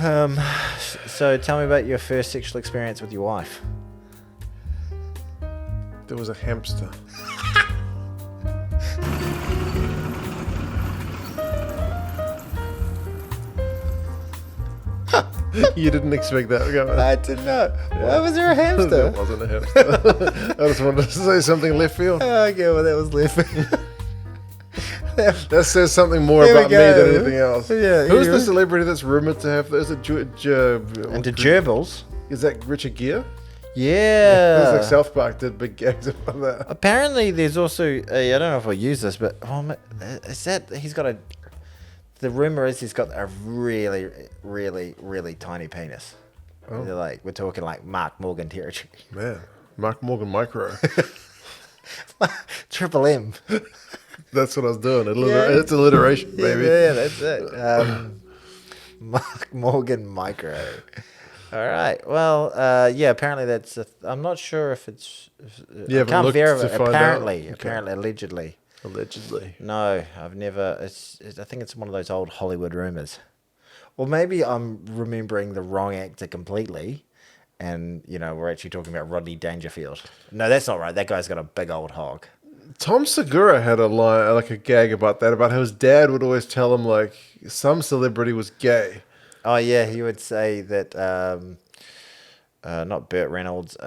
So tell me about your first sexual experience with your wife. There was a hamster. You didn't expect that. I did not. Why was there a hamster? There wasn't a hamster. I just wanted to say something left field. Okay, well that was left field. That says something more There we about me than go. anything else. Yeah, Who's anyway. the celebrity that's rumored to have? Is it Into gerbils. Is that Richard Gere? Yeah. It's like South Park did big gags about that. Apparently, there's also I don't know if I'll use this, but is that he's got a? The rumor is he's got a really, really, really tiny penis. Oh. They're like we're talking like Mark Morgan territory. Man, Mark Morgan micro. Triple M. That's what I was doing. It's alliteration, baby. Yeah, that's it. Mark Morgan micro. All right. Well, yeah. Apparently, that's. I'm not sure if it's. You I can't looked verify. to find Apparently, out? apparently, allegedly. Allegedly. No, I've never. I think it's one of those old Hollywood rumors, or maybe I'm remembering the wrong actor completely, and we're actually talking about Rodney Dangerfield. No, that's not right. That guy's got a big old hog. Tom Segura had a line, like a gag about that, about how his dad would always tell him like some celebrity was gay. Oh yeah, he would say that. Not Burt Reynolds.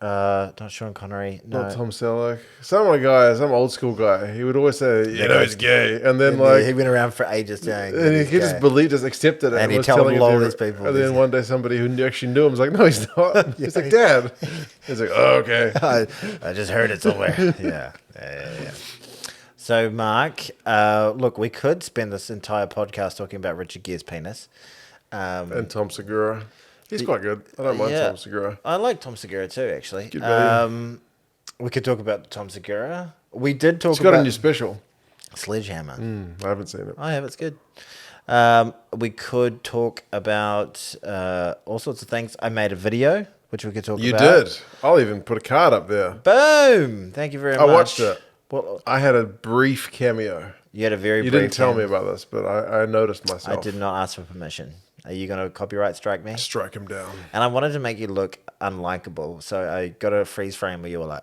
Not Sean Connery. No. Not Tom Selleck. Some old school guy. He would always say, he's gay. And then he went around for ages saying that and he's he just accepted it. And he'd was tell telling all it to these people. And then one day somebody who actually knew him was like, no, he's not. He's like, Dad. He's like, oh, okay. I just heard it somewhere. Yeah. So, Mark, look, we could spend this entire podcast talking about Richard Gere's penis. And Tom Segura. He's quite good. I don't mind Tom Segura. I like Tom Segura too, actually. Good value. We could talk about Tom Segura. We did talk He's got about a new special. Sledgehammer. I haven't seen it. I have. It's good. We could talk about all sorts of things. I made a video, which we could talk about. You did. I'll even put a card up there. Boom! Thank you very much. I watched it. Well, I had a brief cameo. you had a very You brief didn't tell cameo. me about this, but I noticed myself. I did not ask for permission. Are you going to copyright strike me? Strike him down. And I wanted to make you look unlikable, so I got a freeze frame where you were like,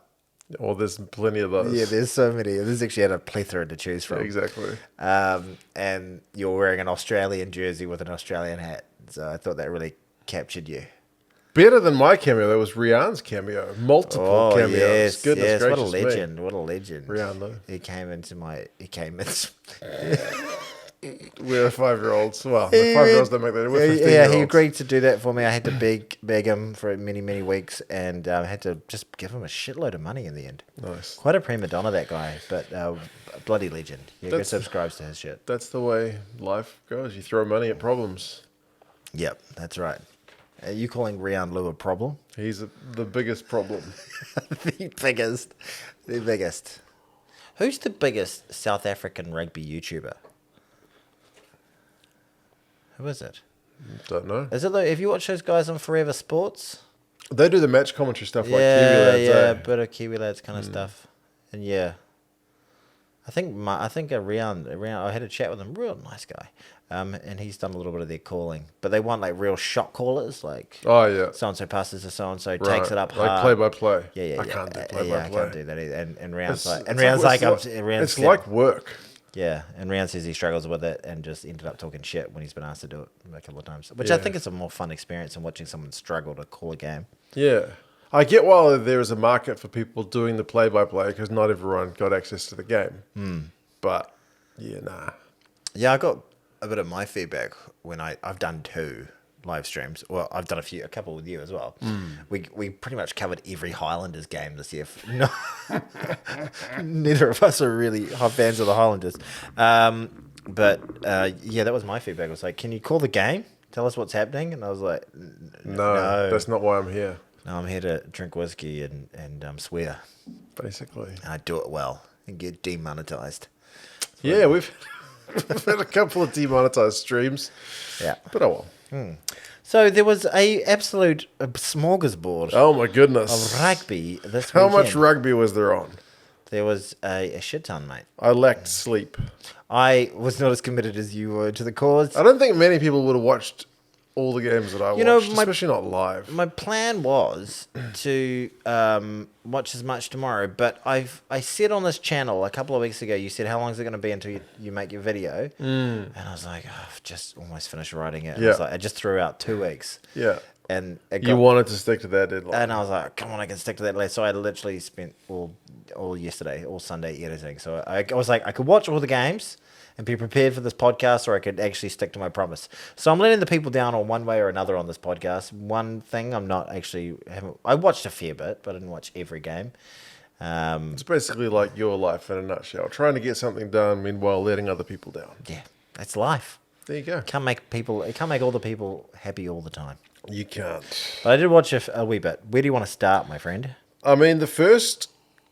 Oh, there's plenty of those. yeah, there's so many. This actually had a plethora to choose from. Exactly. And you're wearing an Australian jersey with an Australian hat. So I thought that really captured you. Better than my cameo. That was Rihanna's cameo. Multiple cameos. Yes, Goodness yes. gracious What a me. legend. What a legend. Rihanna. He came into. We're 5-year-olds. Well, the 5-year-olds don't make that. We're 15-year-olds. He agreed to do that for me. I had to beg him for many, many weeks, and I had to just give him a shitload of money in the end. Nice. Quite a prima donna, that guy, but a bloody legend. Yeah, go subscribes to his shit. That's the way life goes. You throw money at problems. Yep, that's right. Are you calling Rian Lu a problem? He's the biggest problem. The biggest. Who's the biggest South African rugby YouTuber? Who is it? Don't know. Is it if you watch those guys on Forever Sports? They do the match commentary stuff like Kiwi Yeah, Lads. a bit of Kiwi Lads kind of stuff. And yeah, I think Rian, I had a chat with him, real nice guy. And he's done a little bit of their calling, but they want like real shot callers, like Oh, yeah. so and so passes to so and so, Right. takes it up like hard. play by play. Yeah. I can't do play by Yeah, I play. can't do that either. And Rian's It's like work. yeah, and Rian says he struggles with it and just ended up talking shit when he's been asked to do it a couple of times, which I think is a more fun experience than watching someone struggle to call a game. Yeah. I get why there is a market for people doing the play-by-play because not everyone got access to the game. But, yeah, nah. Yeah, I got a bit of my feedback when I've done 2 live streams. Well, I've done a couple with you as well. We pretty much covered every Highlanders game this year. No, neither of us are really hot fans of the Highlanders. But yeah, that was my feedback. It was like, can you call the game? Tell us what's happening. And I was like, No, that's not why I'm here. No, I'm here to drink whiskey and swear. Basically. And I do it well and get demonetized. Yeah, we've had a couple of demonetized streams. Yeah. But oh well. So there was a absolute smorgasbord Oh my goodness. of rugby this How weekend. much rugby was there on? There was a shit ton, mate. I lacked sleep. I was not as committed as you were to the cause. I don't think many people would have watched all the games that I watched, my- especially not live. My plan was to watch as much tomorrow, but I said on this channel a couple of weeks ago, you said, how long is it going to be until you make your video? And I was like, oh, I've just almost finished writing it. And I just threw out 2 weeks. Yeah. And You wanted to stick to that deadline. And I was like, come on, I can stick to that. So I literally spent all yesterday, all Sunday editing. So I was like, I could watch all the games and be prepared for this podcast, or I could actually stick to my promise. So I'm letting the people down on one way or another on this podcast. One thing I watched a fair bit, but I didn't watch every game. It's basically like your life in a nutshell. Trying to get something done, meanwhile letting other people down. Yeah, that's life. There you go. It can't make all the people happy all the time. You can't. But I did watch a wee bit. Where do you want to start, my friend? I mean, the first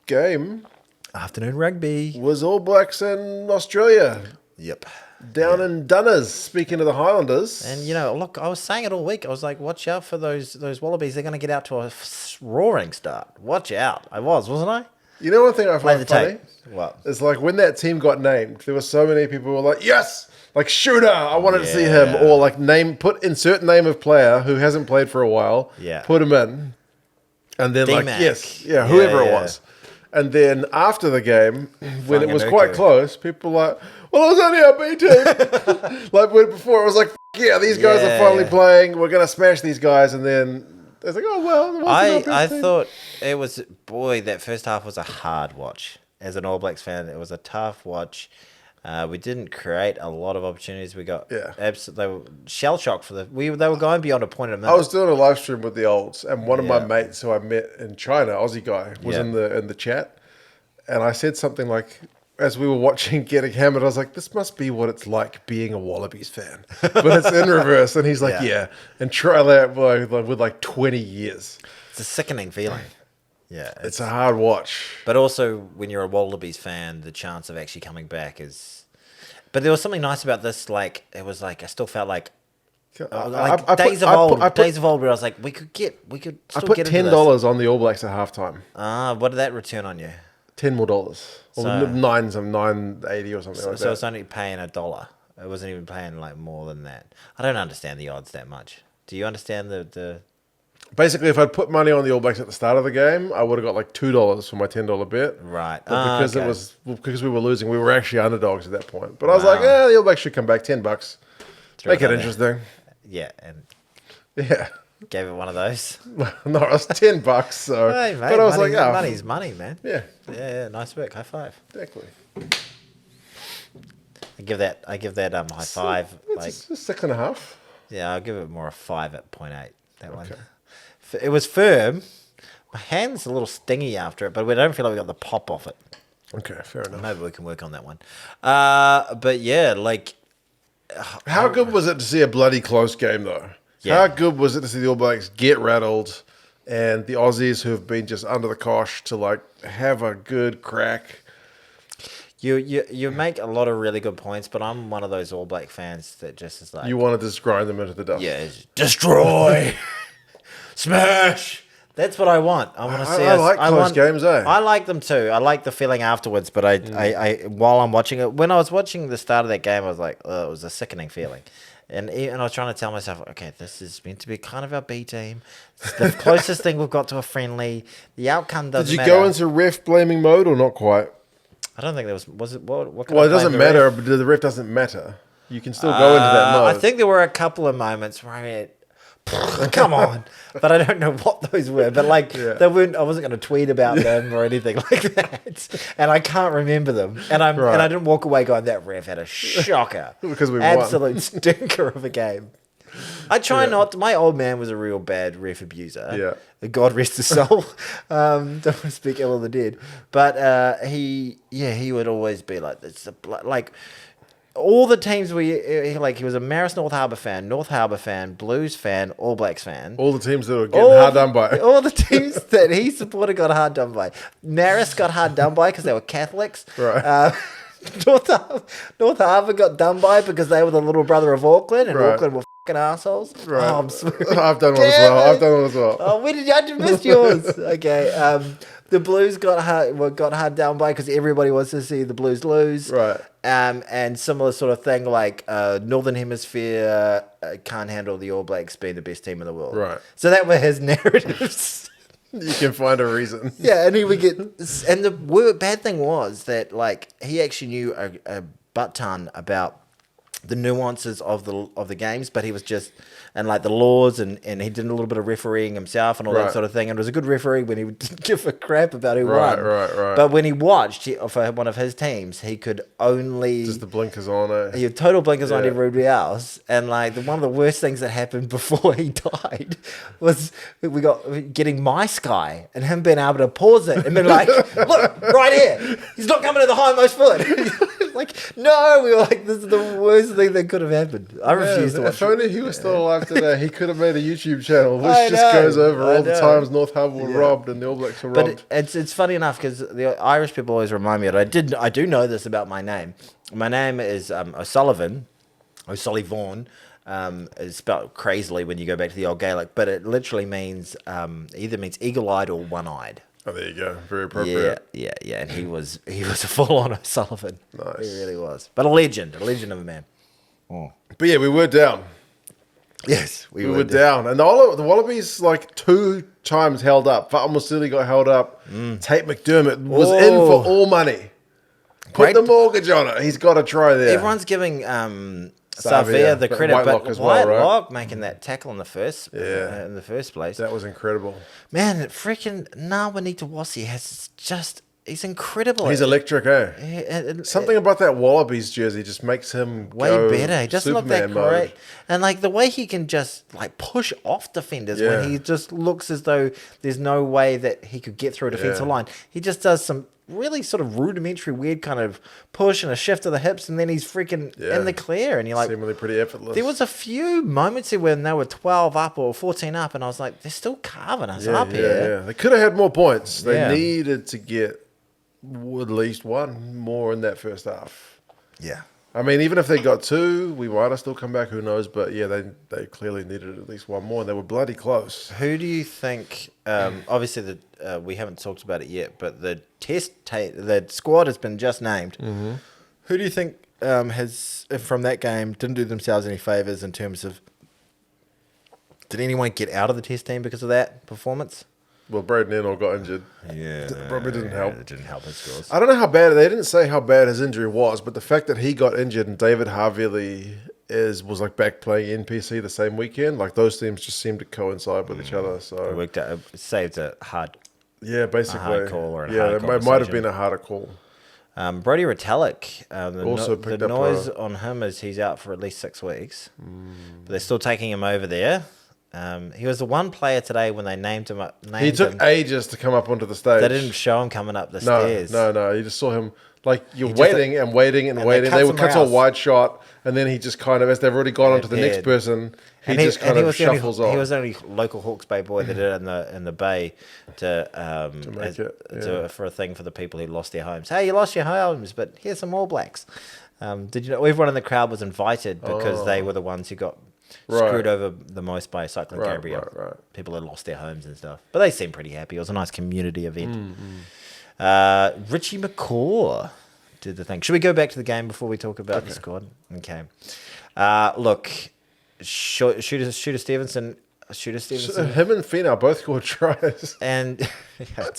game Afternoon rugby. was All Blacks in Australia. Yep. Down in Dunners, speaking of the Highlanders. And, look, I was saying it all week. I was like, watch out for those Wallabies. They're going to get out to a roaring start. Watch out. I wasn't I? You know one thing I find funny? What? It's like when that team got named, there were so many people who were like, yes! Like, shooter, I wanted to see him. Or like insert name of player who hasn't played for a while. Yeah. Put him in. And then D-Mac. like, yes. Yeah, whoever it was. And then after the game, when it was quite close, people were like, well, it was only our B team. Like before, it was like, yeah, these guys are finally playing. We're going to smash these guys. And then it's like, oh, well, it wasn't our best team. Thought it was, that first half was a hard watch. As an All Blacks fan, it was a tough watch. We didn't create a lot of opportunities. We got they were shell shocked they were going beyond a point of a minute. I was doing a live stream with the olds, and one of my mates who I met in China, Aussie guy, was in the chat, and I said something like, as we were watching Getting Hammered, I was like, this must be what it's like being a Wallabies fan, but it's in reverse. And he's like, and try that with like 20 years. It's a sickening feeling. Yeah, it's a hard watch. But also, when you're a Wallabies fan, the chance of actually coming back is. But there was something nice about this. Like it was like I still felt like days of old, where I was like, we could still get. I put $10 on the All Blacks at halftime. What did that return on you? $10 more, or $9.80 or something like that. So it's only paying $1. It wasn't even paying like more than that. I don't understand the odds that much. Do you understand the? Basically, if I'd put money on the All Blacks at the start of the game, I would have got like $2 for my $10 bet. Right. But because we were losing, we were actually underdogs at that point. But I was like, the All Blacks should come back, $10. Make it interesting. Yeah, and gave it one of those. No, it was $10. So, hey, mate, but I was money's money, man. Yeah. Yeah. Nice work. High five. Exactly. I give that high five. It's a 6.5. Yeah, I'll give it more a 5 at 0.8. That one. It was firm. My hand's a little stingy after it, but we don't feel like we got the pop off it. Okay, fair enough. Maybe we can work on that one. But yeah, like... How good was it to see a bloody close game, though? Yeah. How good was it to see the All Blacks get rattled and the Aussies who have been just under the cosh to like have a good crack? You make a lot of really good points, but I'm one of those All Black fans that just is like... You want to just grind them into the dust. Yeah, destroy! Smash! That's what I want. I want to see. I like close games, eh? I like them too. I like the feeling afterwards. But I while I'm watching it, when I was watching the start of that game, I was like, oh, it was a sickening feeling. And I was trying to tell myself, okay, this is meant to be kind of our B team. It's the closest thing we've got to a friendly. The outcome doesn't matter. Did you go into ref blaming mode or not quite? I don't think there was it. What well, it doesn't matter. But the ref doesn't matter. You can still go into that mode. I think there were a couple of moments where I had, come on, but I don't know what those were. But like they weren't. I wasn't going to tweet about them or anything like that, and I can't remember them. And and I didn't walk away going, that ref had a shocker because we absolute won. Stinker of a game. I try not. My old man was a real bad ref abuser. Yeah, God rest his soul. Don't want to speak ill of the dead, but he would always be like this. Like. All the teams he was a Marist North Harbour fan, Blues fan, All Blacks fan. All the teams that were getting hard done by. All the teams that he supported got hard done by. Marist got hard done by because they were Catholics. Right. North Harbour got done by because they were the little brother of Auckland, and Auckland were fucking assholes. Right. Oh, I've done one as well. Oh, where did I just missed yours? Okay. the Blues got hard down by because everybody wants to see the Blues lose. Right. And similar sort of thing like Northern Hemisphere can't handle the All Blacks being the best team in the world. Right. So that were his narratives. You can find a reason. Yeah, and he would get... And the bad thing was that, like, he actually knew a butt ton about the nuances of the games, but he was just... And, like, the laws, and he did a little bit of refereeing himself and all that sort of thing. And was a good referee when he would give a crap about who won. Right. But when he watched for one of his teams, he could only... Just the blinkers on, eh? He had total blinkers on everybody else. And, like, one of the worst things that happened before he died was we got getting My Sky and him being able to pause it and be like, look, right here. He's not coming to the hindmost foot. Like, no, we were like, this is the worst thing that could have happened. I refused to watch If only he was still alive today, he could have made a YouTube channel which just goes over all the times North Harbour were robbed and the All Blacks were robbed. But it's funny enough because the Irish people always remind me that I do know this about my name. My name is O'Sullivan, O'Sullivan. It's spelled crazily when you go back to the old Gaelic, but it literally means either means eagle-eyed or one-eyed. Oh, there you go. Very appropriate. Yeah. And he was a full-on O'Sullivan. Nice. He really was. But a legend of a man. Oh. But yeah, we were down. Yes, we were down. And the Wallabies, like, 2 times held up. Fa'amusili got held up. Tate McDermott was in for all money. Put the mortgage on it. He's got to try there. Everyone's giving Savia the credit, Whitelock but as well, right? Whitelock making that tackle in the first place. That was incredible. Man, freaking Ngāwanita Wasi he's incredible. He's electric, eh? Something about that Wallabies jersey just makes him way better. He doesn't look that great. And like the way he can just like push off defenders when he just looks as though there's no way that he could get through a defensive line. He just does some really sort of rudimentary, weird kind of push and a shift of the hips, and then he's freaking in the clear. And you're like, seemingly pretty effortless. There was a few moments here when they were 12 up or 14 up, and I was like, they're still carving us up here. Yeah, they could have had more points. They needed to get at least one more in that first half. Yeah. I mean, even if they got 2, we might have still come back. Who knows? But yeah, they clearly needed at least one more. And they were bloody close. Who do you think? Obviously, we haven't talked about it yet, but the the squad has been just named. Mm-hmm. Who do you think has from that game didn't do themselves any favors in terms of? Did anyone get out of the Test team because of that performance? Well, Braden Ennell got injured. Yeah. Probably didn't help. It didn't help his scores. I don't know how bad... They didn't say how bad his injury was, but the fact that he got injured and David Havili was like back playing NPC the same weekend, like those teams just seemed to coincide with each other. So it worked out. It saved a hard... Yeah, basically. A hard call or a hard it might have been a harder call. Brody Retallick, the noise on him is he's out for at least 6 weeks. But they're still taking him over there. He was the one player today when they named him up. He took ages to come up onto the stage. They didn't show him coming up the stairs. No. You just saw him like waiting. They would cut to a wide shot, and then he just kind of, as they've already gone on to the next person, he just kind of shuffles on. He was the only local Hawke's Bay boy that did it in the Bay to make it for a thing for the people who lost their homes. Hey, you lost your homes, but here's some All Blacks. Did you know everyone in the crowd was invited because they were the ones who got screwed over the most by Cycling Cambria. Right. People had lost their homes and stuff. But they seemed pretty happy. It was a nice community event. Richie McCaw did the thing. Should we go back to the game before we talk about the squad? Okay. Look, Shooter Stevenson. Him and Fina both scored tries. And that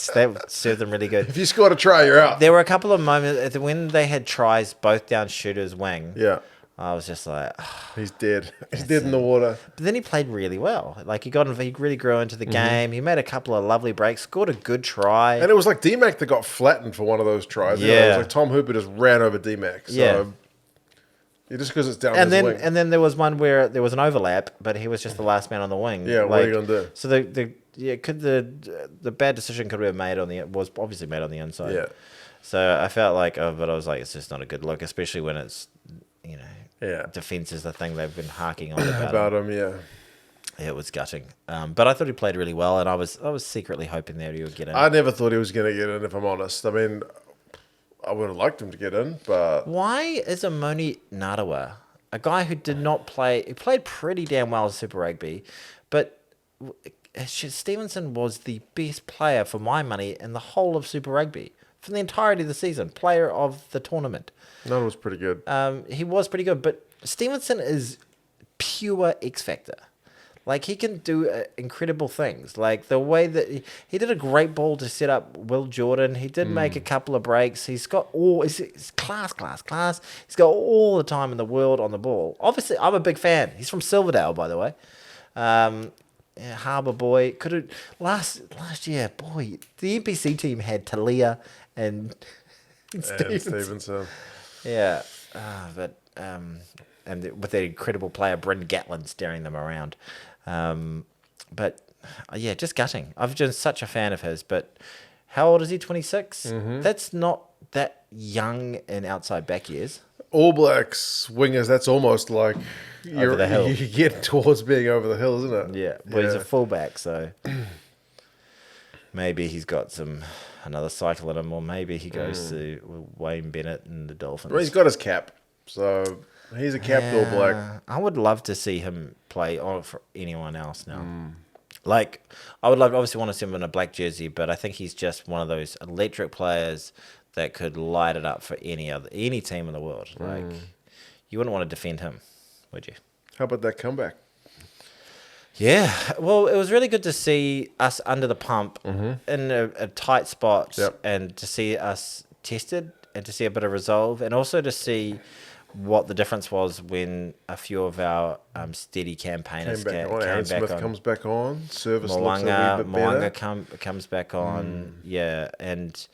served them really good. If you scored a try, you're out. There were a couple of moments when they had tries both down Shooter's wing. Yeah. I was just like, he's dead. He's dead in the water. But then he played really well. Like he really grew into the game. He made a couple of lovely breaks, scored a good try. And it was like D-Mac that got flattened for one of those tries. Yeah. It was like Tom Hooper just ran over D-Mac. So just because it's down his wing. And then there was one where there was an overlap, but he was just the last man on the wing. Yeah, what are you gonna do? So the bad decision could have been was obviously made on the inside. Yeah. So I felt like, but I was like, it's just not a good look, especially when it's defense is the thing they've been harking on about him. Yeah. It was gutting. But I thought he played really well, and I was secretly hoping that he would get in. I never thought he was going to get in, if I'm honest. I mean, I would have liked him to get in, but... Why is Amoni Narawa, a guy who did not play... He played pretty damn well in Super Rugby, but Stevenson was the best player for my money in the whole of Super Rugby for the entirety of the season. Player of the tournament. No, it was pretty good. He was pretty good, but Stevenson is pure X factor. Like, he can do incredible things. Like, the way that he did a great ball to set up Will Jordan. He did make a couple of breaks. He's got he's class. He's got all the time in the world on the ball. Obviously, I'm a big fan. He's from Silverdale, by the way. Harbour boy. Could have last year, boy, the NPC team had Talia and Stevenson. Yeah, but and with that incredible player Bryn Gatlin steering them around. But yeah, just gutting. I've been such a fan of his. But how old is he? 26. That's not that young in outside back years. All Blacks wingers. That's almost like Over the hill. You get towards being over the hill, isn't it? Yeah, well, he's a fullback, so maybe he's got another cycle in him, or maybe he goes to Wayne Bennett and the Dolphins. Well, he's got his cap, so he's a capped All Black. I would love to see him play for anyone else now. Like, I would obviously want to see him in a black jersey, but I think he's just one of those electric players that could light it up for any team in the world. Like, you wouldn't want to defend him, would you? How about that comeback? Yeah, well, it was really good to see us under the pump in a tight spot, and to see us tested and to see a bit of resolve, and also to see what the difference was when a few of our steady campaigners came back on. Smith comes back on. Service looks a wee bit better. Comes back on. Yeah, and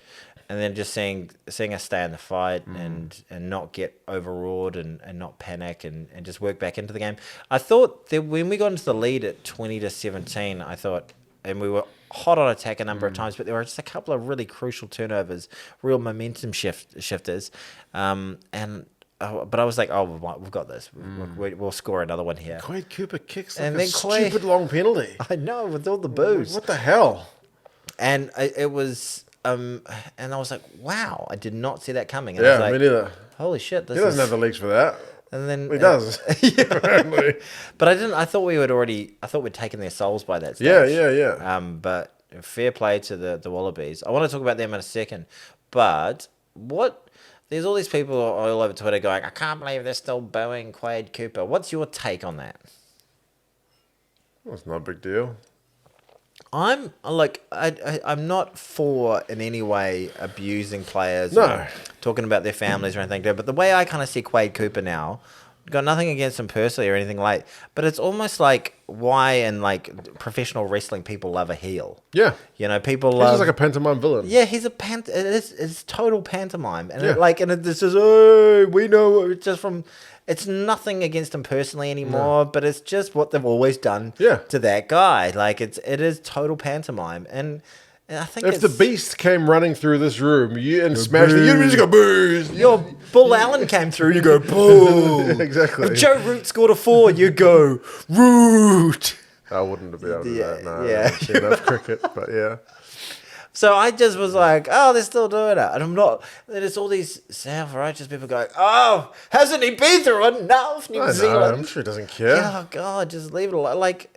then just seeing us stay in the fight and not get overawed and not panic and just work back into the game. I thought that when we got into the lead at 20-17, I thought, and we were hot on attack a number of times, but there were just a couple of really crucial turnovers, real momentum shifters. But I was like, oh, we've got this. We'll score another one here. Quade Cooper kicks like a stupid long penalty. I know, with all the boos. What the hell? And it was... and I was like, wow, I did not see that coming. And Yeah, I was like, me neither. Holy shit. He doesn't have the legs for that. And then he does. Apparently. But I thought we'd taken their souls by that stage. Yeah. But fair play to the Wallabies. I want to talk about them in a second. But there's all these people all over Twitter going, I can't believe they're still booing Quade Cooper. What's your take on that? Well, it's not a big deal. I'm not for in any way abusing players No. or talking about their families or anything, but the way I kind of see Quade Cooper now, got nothing against him personally or anything like, but it's almost like why in like professional wrestling people love a heel. Yeah. You know, people He's love... just like a pantomime villain. Yeah, he's it's total pantomime. And this is, oh, we know it's just from... It's nothing against him personally anymore, but it's just what they've always done to that guy. Like, it is total pantomime. And I think if the Beast came running through this room and smashed it, you just go, boo! Your Bull Allen came through, you go, boo! Exactly. If Joe Root scored a 4, you go, Root! I wouldn't be able to do that, no. Yeah. I haven't seen enough cricket, but yeah. So I just was like, oh, they're still doing it. And I'm not. There's all these self-righteous people going, oh, hasn't he been through enough, New Zealand? I'm sure he doesn't care. Yeah, oh, God, just leave it alone. Like,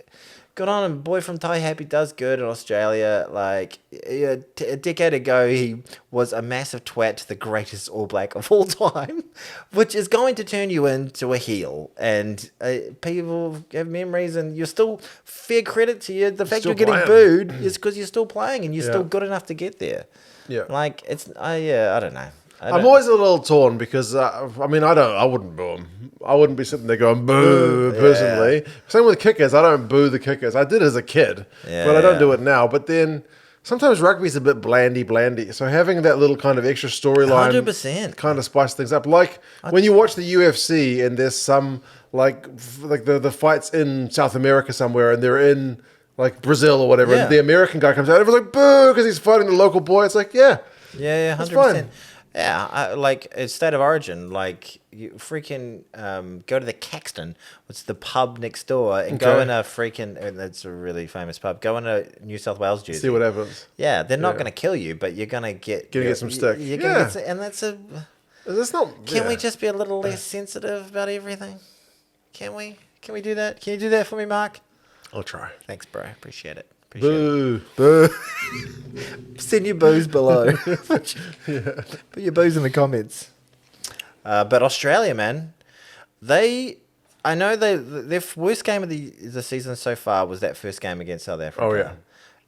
good on him. Boy from Tai Happy does good in Australia. Like, a decade ago, he was a massive twat to the greatest All Black of all time, which is going to turn you into a heel. And people have memories, and you're still, fair credit to you, the fact you're getting booed is because you're still playing and you're still good enough to get there. Yeah. Like, I don't know. I'm always a little torn because, I wouldn't boo him. I wouldn't be sitting there going, boo, personally. Same with kickers. I don't boo the kickers. I did as a kid, but I don't do it now. But then sometimes rugby's a bit blandy. So having that little kind of extra storyline 100%. kind of spice things up. Like when you watch the UFC and there's some, like the fights in South America somewhere and they're in, like, Brazil or whatever, and the American guy comes out, everyone's like, boo, because he's fighting the local boy. It's like, yeah, 100%. fine. Yeah, like it's State of Origin. Like you freaking go to the Caxton, which is the pub next door, and go in a freaking. And it's a really famous pub. Go in a New South Wales jersey. See what happens. Yeah, they're not going to kill you, but you're going to get some stick. You're gonna get, and that's a. That's not. Can we just be a little less sensitive about everything? Can we? Can we do that? Can you do that for me, Mark? I'll try. Thanks, bro. Appreciate it. Appreciate it. Boo. Send your boos below. Put your boos in the comments. But Australia, man, I know their worst game of the season so far was that first game against South Africa. Oh, yeah.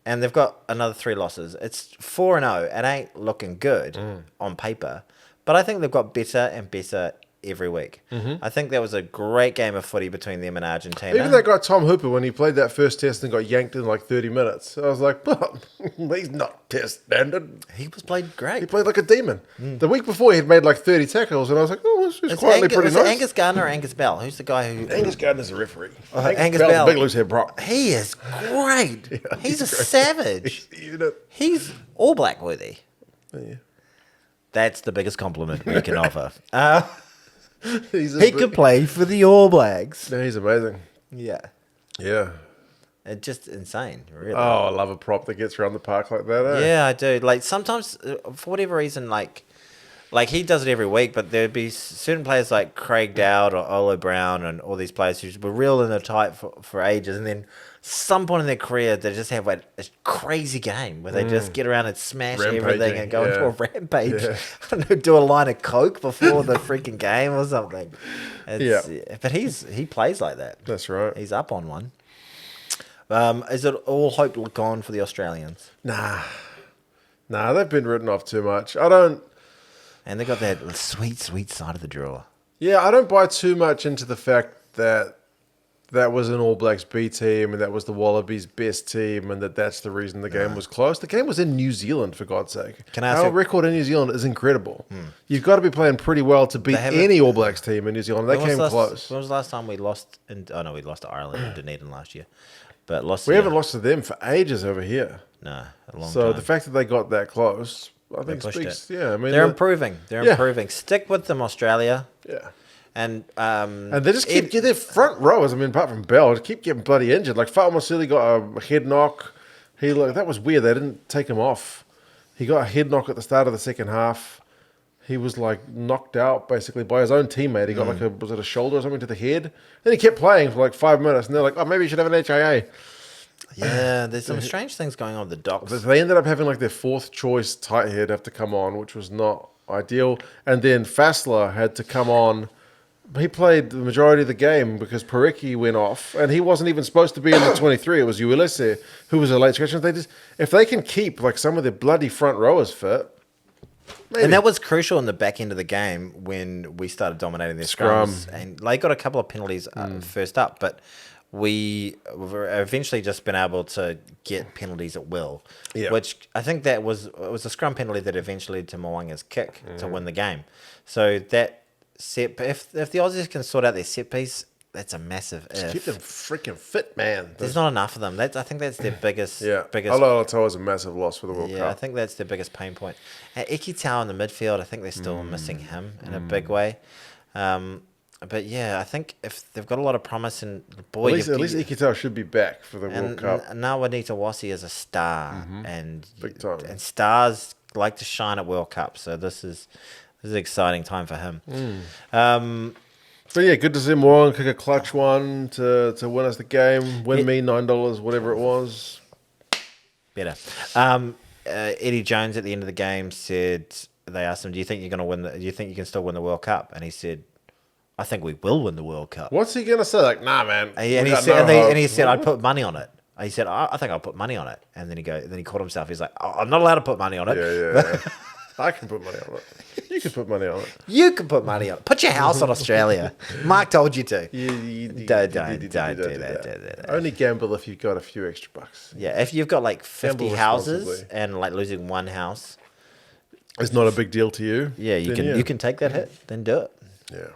And they've got another 3 losses. It's 4-0. It ain't looking good on paper. But I think they've got better and better every week. I think that was a great game of footy between them and Argentina. Even that guy Tom Hooper, when he played that first test and got yanked in like 30 minutes, I was like, well, he's not test standard. He played great. He played like a demon. The week before, he had made like 30 tackles, and I was like, oh, this is quietly pretty nice. Angus Gardner or Angus Bell? Who's the guy who... Angus Gardner's a referee. Angus Bell. Big loose head prop. He is great. Yeah, he's a great. savage. He's All Black worthy. Yeah. That's the biggest compliment we can offer. He could play for the All Blacks. No, he's amazing. Yeah. Yeah. It's just insane, really. Oh, I love a prop that gets around the park like that. Eh? Yeah, I do. Like, sometimes, for whatever reason, like he does it every week, but there'd be certain players like Craig Dowd or Olo Brown and all these players who were real in the tight for ages, and then some point in their career they just have like a crazy game where they just get around and smash everything and go into a rampage. Yeah. I don't know, do a line of coke before the freaking game or something. But he plays like that. That's right. He's up on one. Is it all hope gone for the Australians? Nah, they've been written off too much. I don't. And they got that sweet side of the draw. Yeah, I don't buy too much into the fact that that was an All Blacks B team and that was the Wallabies' best team and that's the reason the game was close. The game was in New Zealand, for God's sake. Our record in New Zealand is incredible. You've got to be playing pretty well to beat any All Blacks team in New Zealand. They came close. When was the last time we lost? We lost to Ireland and Dunedin last year. But we haven't lost to them for ages over here. No, a long time. So the fact that they got that close, I think speaks. Yeah, I mean they're improving. They're improving. Stick with them, Australia. Yeah. And they just keep getting their front rowers. I mean, apart from Bell, keep getting bloody injured. Like Fa'amasili got a head knock. That was weird. They didn't take him off. He got a head knock at the start of the second half. He was like knocked out basically by his own teammate. He got was it a shoulder or something to the head? Then he kept playing for like 5 minutes, and they're like, "Oh, maybe you should have an HIA." Yeah, there's some strange things going on with the Docs. They ended up having like their 4th choice tight head have to come on, which was not ideal. And then Fassler had to come on. He played the majority of the game because Parecki went off, and he wasn't even supposed to be in the 23. It was Uelese who was a late scratch. If they can keep like some of their bloody front rowers fit. Maybe. And that was crucial in the back end of the game when we started dominating their scrums. And they got a couple of penalties first up, but we were eventually just been able to get penalties at will, which I think it was a scrum penalty that eventually led to Mo'unga's kick to win the game. So that if the Aussies can sort out their set piece, that's a massive Just keep them freaking fit, man. There's not enough of them. I think that's their biggest. biggest. Alatoa is a massive loss for the World Cup. Yeah, I think that's their biggest pain point. Ikitau in the midfield, I think they're still missing him in a big way. But yeah, I think if they've got a lot of promise, and boy, at least Ikitau should be back for the World Cup. Now Wanita Wasi is a star, and big time. And stars like to shine at World Cup. So this is an exciting time for him. But yeah, good to see Mo'unga kick a clutch one to win us the game. Win me $9, whatever it was. Better. Eddie Jones at the end of the game said, they asked him, "Do you think you're going to win? Do you think you can still win the World Cup?" And he said, "I think we will win the World Cup." What's he gonna say? Like, nah, man. And he said, "I'd put money on it." He said, "I think I'll put money on it." And then he caught himself. He's like, "I'm not allowed to put money on it." Yeah. I can put money on it. You can put money on it. You can put money on it. Put your house on Australia. Mark told you to. Don't do that. Only gamble if you've got a few extra bucks. Yeah, if you've got like 50 Gamble houses responsibly. and like losing one house, it's not a big deal to you. yeah, you can take that hit. Then do it. Yeah.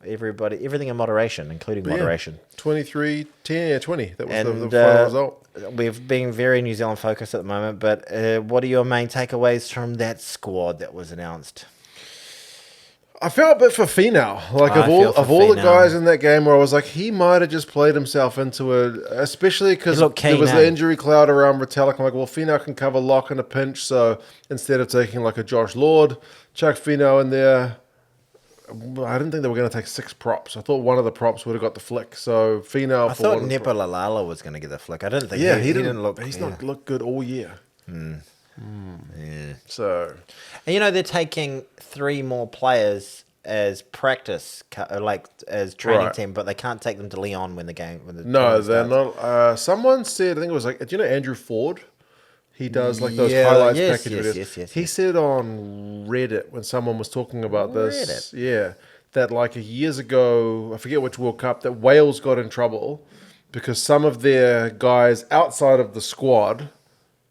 Everything in moderation, including moderation. 23, 10, 20. That was And the final result. we've been very New Zealand focused at the moment, but what are your main takeaways from that squad that was announced? I felt a bit for Finau. Like I feel for of all the Finau. guys in that game where I was like, he might have just played himself into especially because He looked there keen, was eh? the injury cloud around Retallick. I'm like, well, Finau can cover lock in a pinch, so instead of taking like a Josh Lord, chuck Finau in there. I didn't think they were going to take 6 props. I thought one of the props would have got the flick. So Finau. I thought Nepalalala was going to get the flick. I didn't think. Yeah, he didn't look. He's not looked good all year. Yeah. So, And they're taking 3 more players as practice, like as training team, but they can't take them to Leon when the game. No, they're not. Someone said, I think it was like, do you know Andrew Ford? He does like those highlights package videos. Yes. He said on Reddit when someone was talking about this, that like years ago, I forget which World Cup, that Wales got in trouble because some of their guys outside of the squad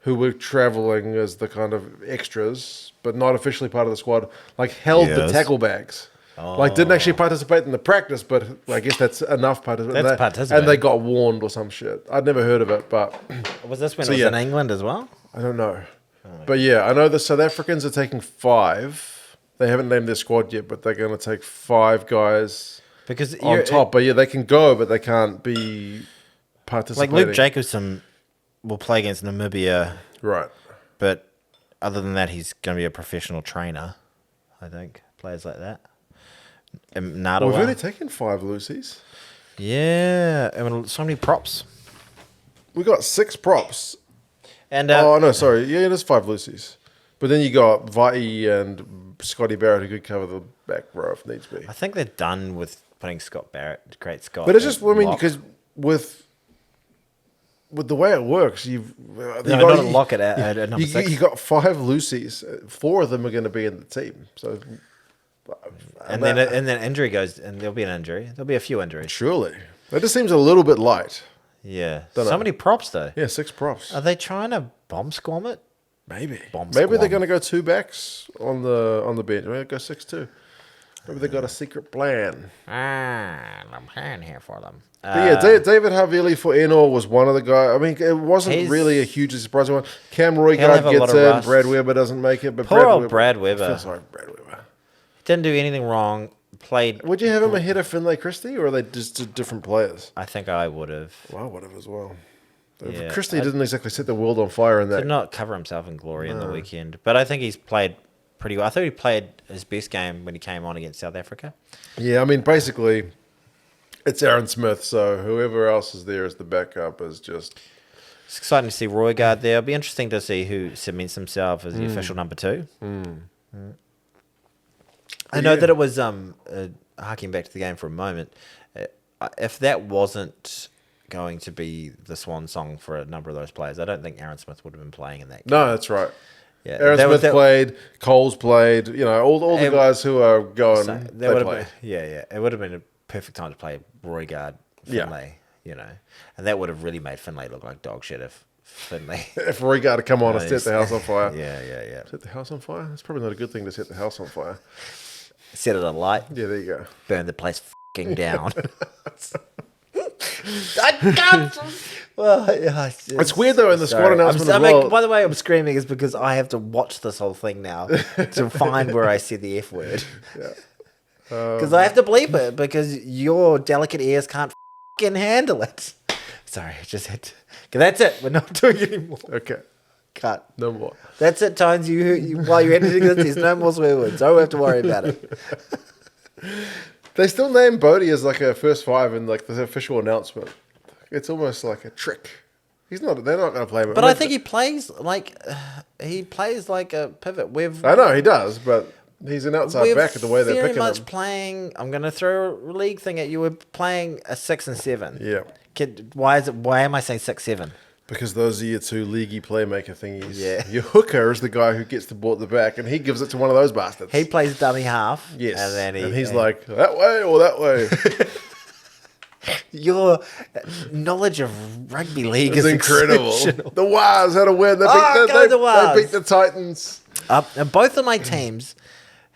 who were traveling as the kind of extras, but not officially part of the squad, like held the tackle bags. Like didn't actually participate in the practice, but I guess that's enough participation. And they got warned or some shit. I'd never heard of it, but was this when it was in England as well? I don't know. But yeah, I know the South Africans are taking 5. They haven't named their squad yet, but they're going to take 5 guys because on top. But yeah, they can go, but they can't be participating. Like Luke Jacobson will play against Namibia. Right. But other than that, he's going to be a professional trainer, I think. Players like that. Well, we've only taken 5 Lucies. Yeah. I mean, so many props. We got 6 props. And oh, no, sorry. Yeah, it is 5 Lucies. But then you got Vai and Scotty Barrett who could cover the back row if needs be. I think they're done with putting Scott Barrett, great Scott. But it's just, I mean, because with the way it works, you lock it at number 6. You got 5 Lucies. 4 of them are going to be in the team. So, and then injury goes, and there'll be an injury. There'll be a few injuries. Surely. That just seems a little bit light. Yeah. So many props, though. Yeah, 6 props. Are they trying to bomb squam it? Maybe. Maybe they're going to go 2 backs on the bench. Maybe go 6-2. Maybe they got a secret plan. I'm playing here for them. But yeah, David Havili for Enor was one of the guys. I mean, it wasn't really a hugely surprising one. Cam Roygaard gets in. Rust. Brad Weber doesn't make it. But Brad Weber. Feels like Brad Weber. Didn't do anything wrong. Played. Would you have him ahead of Finlay Christie, or are they just different players? I think I would have. Well, I would have as well. Yeah, Christie didn't exactly set the world on fire in that. Did not cover himself in glory in the weekend. But I think he's played pretty well. I thought he played his best game when he came on against South Africa. Yeah, I mean, basically, it's Aaron Smith, so whoever else is there as the backup is just... It's exciting to see Roygaard there. It'll be interesting to see who cements himself as the official number 2. I know that it was, harking back to the game for a moment, if that wasn't going to be the swan song for a number of those players, I don't think Aaron Smith would have been playing in that game. No, that's right. Yeah, Aaron Smith played, Cole's played, all the guys who are going, they play. It would have been a perfect time to play Roygaard, Finlay, and that would have really made Finlay look like dog shit if Finlay... if Roygaard had come on and set the house on fire. Yeah. Set the house on fire? That's probably not a good thing to set the house on fire. Set it alight. Yeah, there you go. Burn the place f***ing down. I can't... Well, it's weird though in the squad announcement as well. By the way, I'm screaming is because I have to watch this whole thing now to find where I said the F word. Because I have to bleep it because your delicate ears can't f***ing handle it. Sorry, I just had to... Okay, that's it. We're not doing it anymore. Okay. Cut. No more. That's it, Tones. While you're editing this, there's no more swear words. Don't have to worry about it. They still name Bodie as like a first 5 in like the official announcement. It's almost like a trick. They're not going to play him. But I think he plays like a pivot. I know he does, but he's an outside back at the way they're picking him. Very much playing. I'm going to throw a league thing at you. We're playing a 6 and 7. Yeah. Why am I saying 6-7? Because those are your 2 leaguey playmaker thingies. Yeah. Your hooker is the guy who gets the ball at the back, and he gives it to one of those bastards. He plays dummy half. Yes. And he's like, that way or that way. Your knowledge of rugby league is incredible. The Waz had a win. They beat the Titans. And both of my teams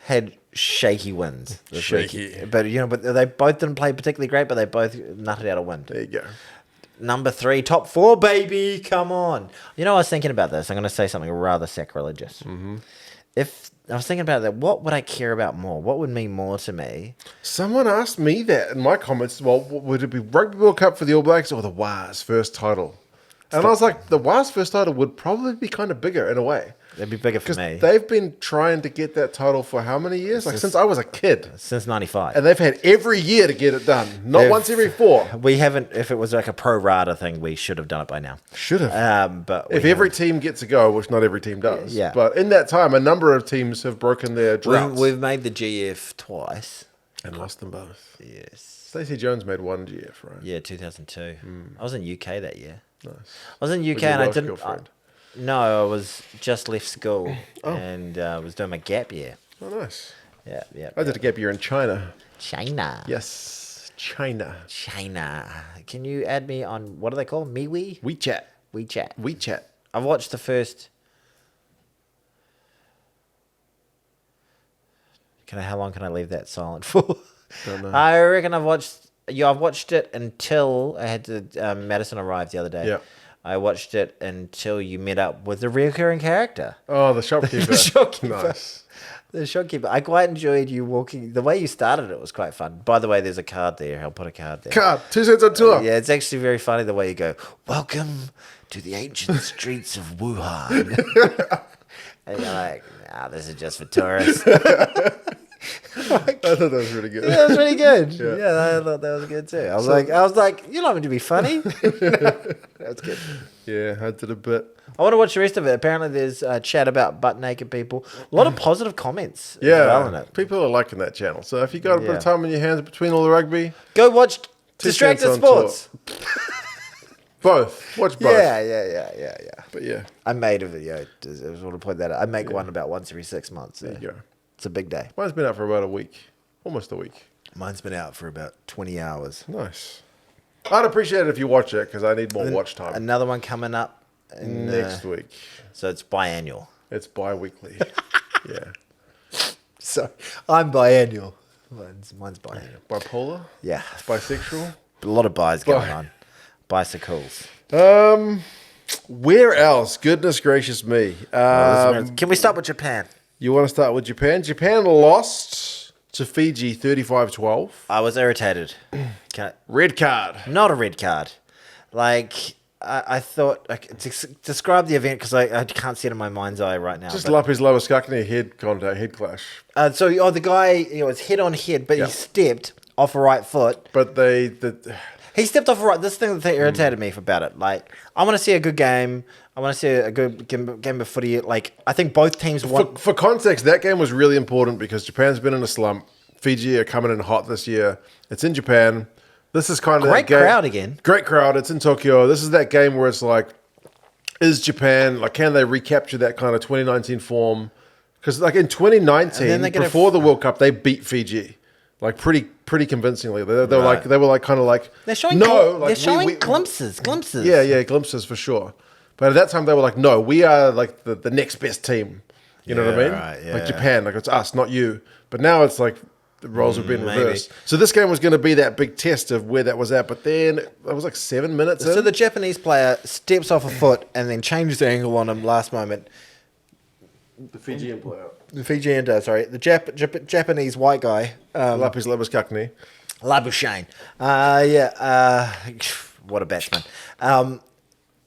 had shaky wins. Shaky. But they both didn't play particularly great, but they both nutted out a win. There you go. Number 3, top 4, baby. Come on. I was thinking about this. I'm going to say something rather sacrilegious. Mm-hmm. If I was thinking about that, what would I care about more? What would mean more to me? Someone asked me that in my comments. Well, would it be Rugby World Cup for the All Blacks or the Waz first title? And I was like, the Waz first title would probably be kind of bigger in a way. It'd be bigger for me. They've been trying to get that title for how many years? Like since I was a kid. Since 95. And they've had every year to get it done. Not once every 4. We haven't, if it was like a pro rata thing, we should have done it by now. Should have. But if every team gets a go, which not every team does. Yeah. But in that time, a number of teams have broken their droughts. We've made the GF twice. And lost them both. Yes. Stacey Jones made 1 GF, right? Yeah, 2002. I was in UK that year. Nice. I was in UK and I didn't. No, I was just left school and was doing my gap year. Oh, nice. Yeah. I did a gap year in China. China. Yes, China. Can you add me on, what do they call MeWe? WeChat. I've watched the first. How long can I leave that silent for? Don't know. I reckon I've watched it until I had to. Madison arrived the other day. Yeah. I watched it until you met up with the recurring character. Oh, the shopkeeper. The shopkeeper. Nice. The shopkeeper. I quite enjoyed you walking. The way you started it was quite fun. By the way, there's a card there. I'll put a card there. Card. 2 cents on tour. Yeah, it's actually very funny the way you go, welcome to the ancient streets of Wuhan. And you're like, nah, this is just for tourists. I thought that was really good. Yeah, that was really good. Yeah. Yeah, I thought that was good too. I was like, you're not meant to be funny. That's good. Yeah, I did a bit. I want to watch the rest of it. Apparently, there's chat about butt naked people. A lot of positive comments. Yeah, as well in it. people are liking that channel. So if you got a bit Yeah. of time on your hands between all the rugby, Go watch 2 Distracted cents on Sports. both. Watch both. Yeah. But yeah, I made a video. I just want to point that out. I make one about once every 6 months. there you go. It's a big day. Mine's been out for about a week. Almost a week. Mine's been out for about 20 hours. Nice. I'd appreciate it if you watch it because I need more watch time. Another one coming up Next week. So it's biannual. It's bi-weekly. Yeah. So I'm biannual. Mine's biannual. Bipolar? Yeah. Bisexual? A lot of buys going on. Bicycles. Where else? Goodness gracious me. Can we start with Japan? You want to start with Japan? Japan lost to Fiji 35-12. I was irritated. Red card. Not a red card. Like, I thought, describe the event because I can't see it in my mind's eye right now. Just Lapis Lawaskakni head clash. The guy, was head on head, but he stepped off a right foot. But He stepped off a right. This thing that irritated me about it. Like, I want to see a good game. I want to see a good game of footy. Like, I think both teams won. For context, that game was really important because Japan's been in a slump. Fiji are coming in hot this year. It's in Japan. This is kind of Great crowd again. Great crowd. It's in Tokyo. This is that game where it's like, is Japan, like, can they recapture that kind of 2019 form? Because, like, in 2019, before the World Cup, they beat Fiji. Like, pretty convincingly. They were kind of like, they're showing glimpses. Yeah, glimpses for sure. But at that time, they were like, no, we are like the next best team. You know what I mean? Right, yeah. Like Japan, like it's us, not you. But now it's like the roles have been reversed. So this game was going to be that big test of where that was at. But then it was like 7 minutes in. So the Japanese player steps off a foot and then changes the angle on him last moment. The Fijian player. The Japanese white guy. Lapis Lawaskakni. Labuschagne. What a batsman.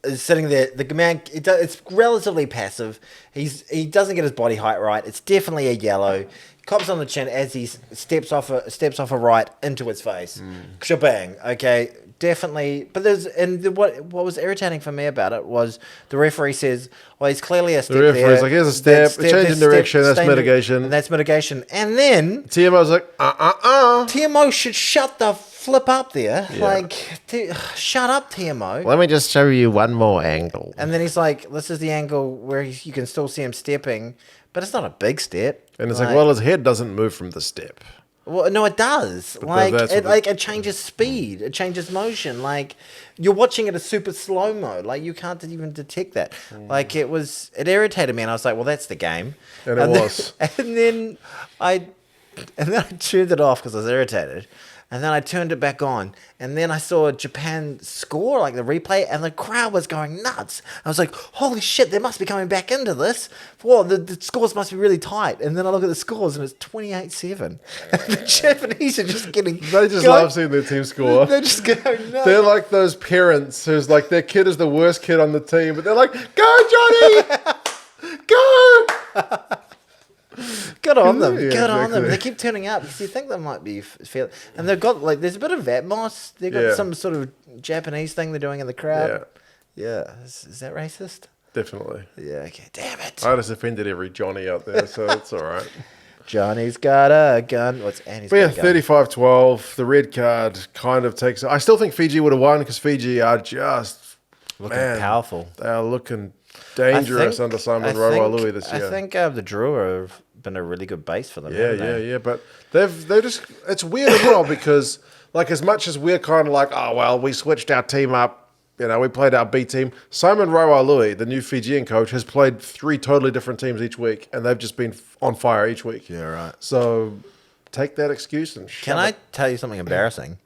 Is sitting there. The man, it's relatively passive. He doesn't get his body height right. It's definitely a yellow. Cops on the chin as he steps off a right into his face. Shebang. Okay, definitely. But what was irritating for me about it was the referee says, "Well, he's clearly a step." The referee's like, "Here's a step, a change in direction. That's mitigation." And that's mitigation. And then TMO's like, TMO should shut the flip up there. Yeah. Like, shut up, TMO. Let me just show you one more angle. And then he's like, this is the angle where you can still see him stepping, but it's not a big step. And it's like, well, his head doesn't move from the step. Well, no, it does. But It changes speed. It changes motion. Like, you're watching it a super slow-mo. Like, you can't even detect that. Like, it irritated me, and I was like, well, that's the game. And it was. And then I turned it off because I was irritated. And then I turned it back on. And then I saw Japan score, like the replay, and the crowd was going nuts. I was like, holy shit, they must be coming back into this. Whoa, the scores must be really tight. And then I look at the scores, and it's 28-7. The Japanese are just getting... They just love seeing their team score. They're just going nuts. They're like those parents who's like, their kid is the worst kid on the team, but they're like, go, Johnny! Go! Good on them. Yeah, Good on them. exactly. They keep turning up because you think they might be feel, and they've got like there's a bit of Atmos. They've got Yeah. some sort of Japanese thing they're doing in the crowd. Yeah, Yeah. Is that racist? definitely. Yeah. Okay. Damn it. I just offended every Johnny out there, so it's all right. Johnny's got a gun. What's Annie's But yeah, got a gun? 35-12, the red card kind of takes... I still think Fiji would have won because Fiji are just... Looking man, powerful. They are looking dangerous under Simon Rawalui this year. I think the Drua have been a really good base for them. Yeah. But they're just... It's weird as well because, like, as much as we're kind of like, oh, well, we switched our team up, you know, we played our B team. Simon Rawalui, the new Fijian coach, has played 3 totally different teams each week, and they've just been on fire each week. Yeah, right. So take that excuse and shove Can I it. tell you something embarrassing?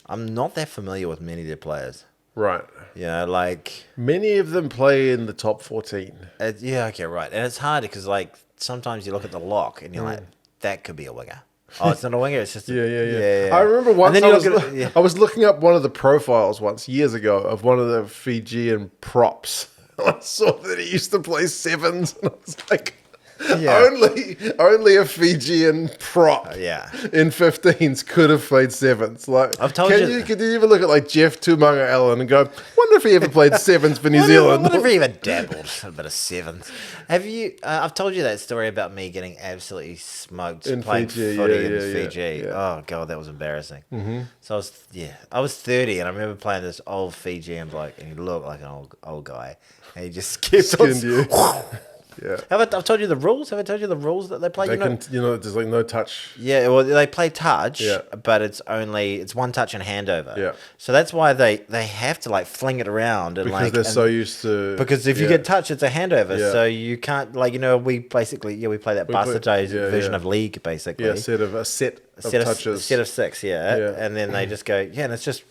I'm not that familiar with many of their players. Right. You know, like... Many of them play in the top 14. yeah, okay, right. And it's hard because, like, sometimes you look at the lock and you're like, that could be a winger. Oh, it's not a winger, it's just a... Yeah. I remember once And then you look at it, I was looking up one of the profiles once, years ago, of one of the Fijian props. I saw that he used to play sevens, and I was like... Yeah. Only a Fijian prop yeah. in 15s could have played sevens. Like, I've told you- Can you even look at like Jeff Tumunga Allen and go, wonder if he ever played sevens for New Zealand? Whatever even dabbled a bit of sevens. Have you? I've told you that story about me getting absolutely smoked In playing Fiji, footy yeah, in yeah, Fiji. yeah. Oh god, that was embarrassing. Mm-hmm. So I was 30, and I remember playing this old Fijian bloke, and he looked like an old guy, and he just kept on. Skinned you. Yeah. I've told you the rules? Have I told you the rules that they play? They can, there's like no touch. Yeah, well, they play touch, Yeah. but it's one touch and handover. Yeah. So that's why they have to like fling it around and Because like they're so used to... because if you get touched, it's a handover. Yeah. So you can't we play that bastardized version of league basically. Yeah, a set of touches. Set of 6, Yeah. and then they just go and it's just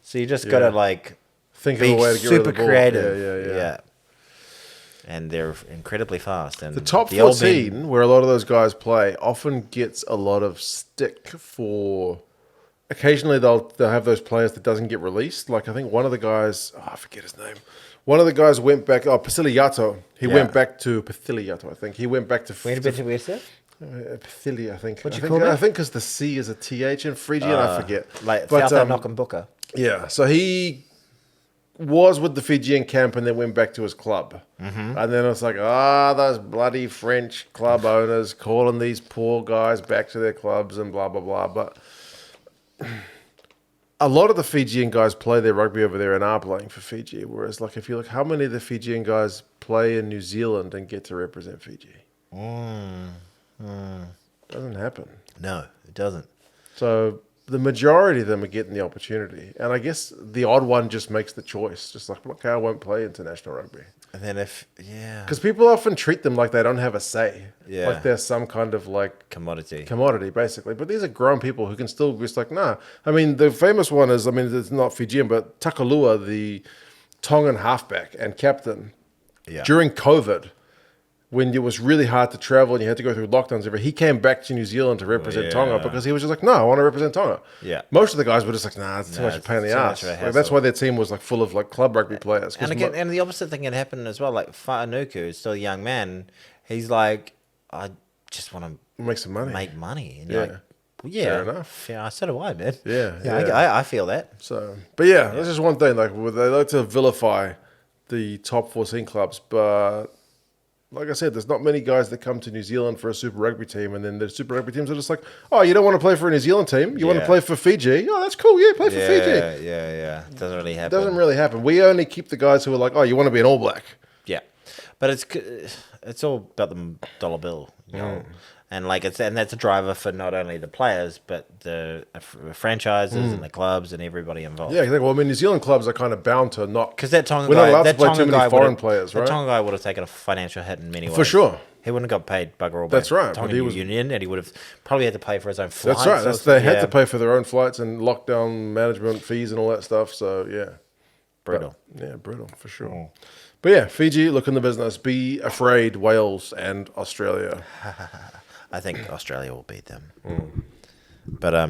so you just gotta like Think be of a way to get rid of super the ball. creative. Yeah. And they're incredibly fast. And The top old 14, where a lot of those guys play, often gets a lot of stick for... Occasionally they'll have those players that doesn't get released. Like I think one of the guys... I forget his name. One of the guys went back... Pasiliato. He went back to... Pasiliato, I think. He went back to... Where's it? Pasili, I think. What'd you call it? I think because the C is a TH in Fijian, I forget. Like But, Fauta Nokambuka. Yeah, so he was with the Fijian camp and then went back to his club. Mm-hmm. And then it's like, those bloody French club owners calling these poor guys back to their clubs and blah, blah, blah. But a lot of the Fijian guys play their rugby over there and are playing for Fiji. Whereas, like, if you look, how many of the Fijian guys play in New Zealand and get to represent Fiji? Doesn't happen. No, it doesn't. So the majority of them are getting the opportunity. And I guess the odd one just makes the choice. Just like, okay, I won't play international rugby. And then Because people often treat them like they don't have a say. Yeah. Like they're some kind of like commodity, basically. But these are grown people who can still just like, nah. I mean, the famous one is, it's not Fijian, but Takalua, the Tongan halfback and captain, during COVID, when it was really hard to travel and you had to go through lockdowns, he came back to New Zealand to represent Tonga because he was just like, no, I want to represent Tonga. Yeah. Most of the guys were just like, nah, it's too much of a pain in the ass. Like, that's why their team was like full of like club rugby players. And again, and the opposite thing had happened as well. Like Whaanuku is still a young man. He's like, I just want to make some money. Make money. And yeah. Like, fair enough. Yeah, so do I, man. Yeah. I feel that. So, but yeah, that's just one thing. Like, they like to vilify the top 14 clubs, but like I said, there's not many guys that come to New Zealand for a Super Rugby team, and then the Super Rugby teams are just like, oh, you don't want to play for a New Zealand team? You want to play for Fiji? Oh, that's cool. Yeah, play for Fiji. Yeah. Doesn't really happen. Doesn't really happen. We only keep the guys who are like, oh, you want to be an All Black? Yeah, but it's all about the dollar bill, you know. And like that's a driver for not only the players but the franchises and the clubs and everybody involved. Yeah, well, New Zealand clubs are kind of bound to not because that Tonga we're guy, not allowed that to play Tonga too many guy foreign players, right? The Tonga guy would have taken a financial hit in many ways. For sure. He wouldn't have got paid bugger all. That's right. Tonga union, and he would have probably had to pay for his own flights. That's right. They had to pay for their own flights and lockdown management fees and all that stuff. So yeah, brutal. Brutal for sure. But yeah, Fiji, look in the business. Be afraid, Wales and Australia. I think Australia will beat them. But I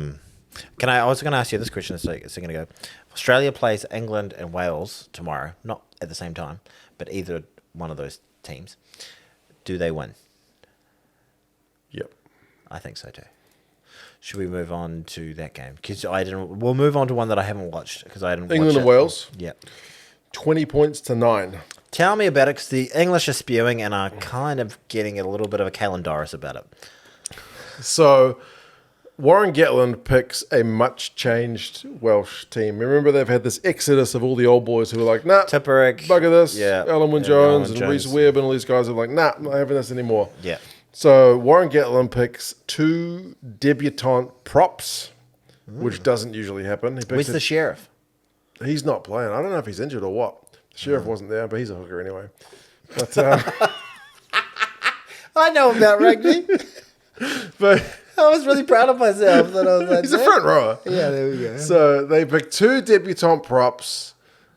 was going to ask you this question a second ago. Australia plays England and Wales tomorrow, not at the same time, but either one of those teams. Do they win? Yep. I think so too. Should we move on to that game? Because we'll move on to one that I haven't watched because I didn't. England watch and Wales. Yeah. 20 points to 9. Tell me about it, because the English are spewing and are kind of getting a little bit of a Kalen Doris about it. So Warren Gatland picks a much changed Welsh team. Remember, they've had this exodus of all the old boys who were like, nah, Tipperick, bugger this. yeah, Alan Alan Wynne-Jones and Jones. Reece Webb and all these guys are like, nah, I'm not having this anymore. Yeah. So Warren Gatland picks 2 debutante props, which doesn't usually happen. He picks Where's the sheriff? He's not playing. I don't know if he's injured or what. The sheriff wasn't there, but he's a hooker anyway. But I know about rugby. but I was really proud of myself. That I was like, he's a front rower. Yeah, there we go. So they picked 2 debutante props,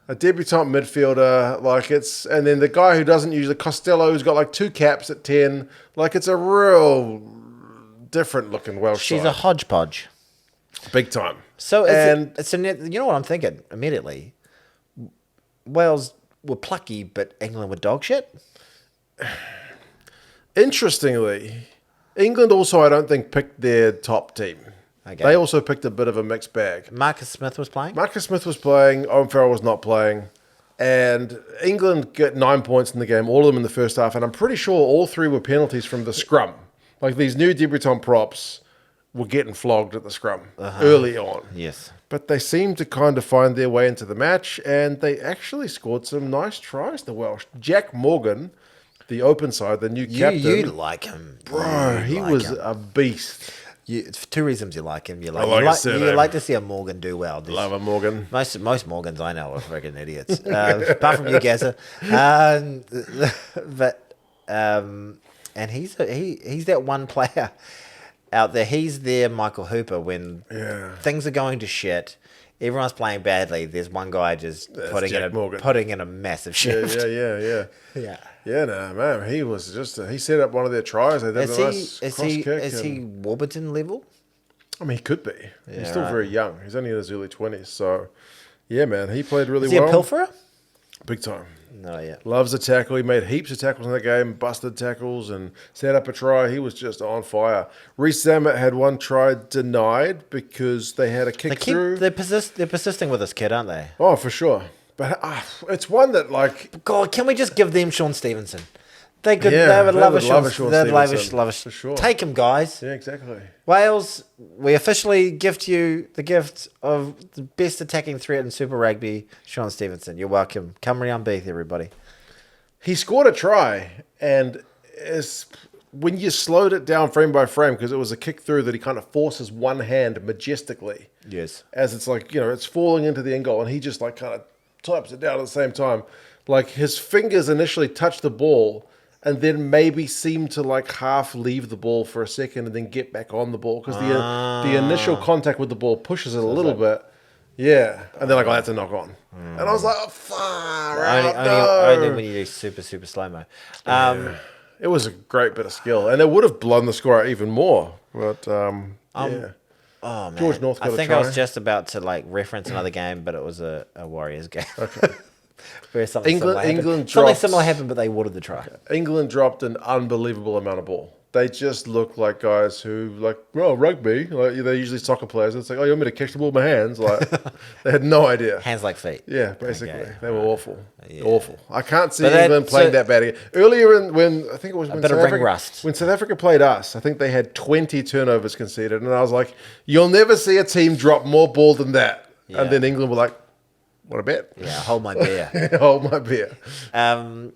a debutante midfielder, and then the guy who doesn't usually, Costello, who's got like 2 caps at 10. Like, it's a real different looking Welsh She's side. a hodgepodge. Big time. So, you know what I'm thinking immediately? Wales were plucky, but England were dog shit? Interestingly, England also, I don't think, picked their top team. Okay. They also picked a bit of a mixed bag. Marcus Smith was playing? Marcus Smith was playing, Owen Farrell was not playing, and England get 9 points in the game, all of them in the first half, and I'm pretty sure all 3 were penalties from the scrum. Like, these new debutant props were getting flogged at the scrum early on. Yes. But they seemed to kind of find their way into the match, and they actually scored some nice tries, the Welsh. Jack Morgan, the open side, the new captain. You like him. Bro, he like was him. a beast. It's for 2 reasons you like him. You surname. like to see a Morgan do well. Love a Morgan. Most Morgans I know are freaking idiots. Apart from you, Gazza. And he's that one player out there. He's their Michael Hooper when things are going to shit. Everyone's playing badly. There's one guy just putting in a massive shift. Yeah. Yeah, no, man. He was he set up one of their tries. They did a nice cross kick. Is he Warburton level? I mean, he could be. Yeah, He's still very young. He's only in his early 20s. So, yeah, man, he played really Is he well. a pilferer? Big time. No, yeah. Loves a tackle. He made heaps of tackles in that game, busted tackles, and set up a try. He was just on fire. Reece Zammit had one try denied because they had a kick through. They're persisting with this kid, aren't they? Oh, for sure. But it's one that, like... God, can we just give them Sean Stevenson? They would they love a would Sean love a Sean Stevenson, for sure. Take him, guys. Yeah, exactly. Wales, we officially gift you the gift of the best attacking threat in Super Rugby, Sean Stevenson. You're welcome. Come round Beath, everybody. He scored a try, and when you slowed it down frame by frame, because it was a kick through that he kind of forces one hand majestically. Yes. As it's like, it's falling into the end goal, and he just like kind of types it down at the same time. Like, his fingers initially touch the ball and then maybe seem to like half leave the ball for a second and then get back on the ball because the initial contact with the ball pushes it a little bit. Yeah. And then that's a knock on. And I was like, oh, far out. Only when you do super, super slow-mo. It was a great bit of skill. And it would have blown the score out even more. But, yeah. Oh, man. George North got I think a try. I was just about to reference another game, but it was a Warriors game. Okay. Where something England similar happened, but they watered the try. England dropped an unbelievable amount of ball. They just look like guys who, rugby. Like, they're usually soccer players. It's like, oh, you want me to catch the ball with my hands? Like, they had no idea. Hands like feet. Yeah, basically. Okay. They were awful. Yeah. Awful. I can't see England playing that bad again. Earlier when I think it was when bit of ring rust. When South Africa played us, I think they had 20 turnovers conceded. And I was like, you'll never see a team drop more ball than that. Yeah. And then England were like, what a bet. Yeah, hold my beer. Hold my beer. I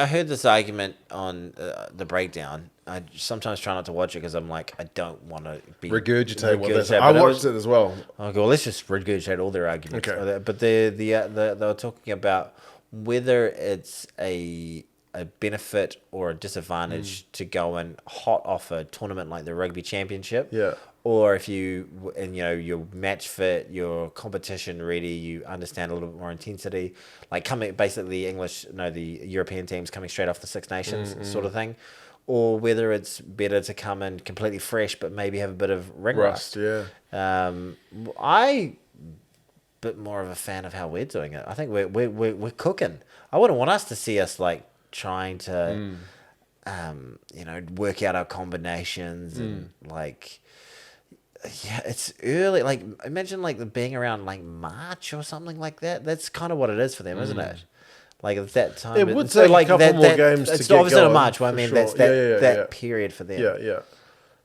heard this argument on the breakdown. I sometimes try not to watch it because I'm like, I don't want to be regurgitate what they say. I watched it as well. Okay, well, let's just regurgitate all their arguments. Okay. But they were talking about whether it's a benefit or a disadvantage to go and hot off a tournament like the Rugby Championship. Yeah. Or if you're match fit, you're competition ready, you understand a little bit more intensity, like the European teams coming straight off the Six Nations sort of thing, or whether it's better to come in completely fresh but maybe have a bit of ring rust. Yeah. I bit more of a fan of how we're doing it. I think we're cooking. I wouldn't want us to see us like trying to work out our combinations and like. Yeah, it's early. Like, imagine like being around like March or something like that. That's kind of what it is for them, isn't it? Like at that time, It would take a couple more games to it's get obviously not going, March, but I for mean sure. that's that period for them. Yeah.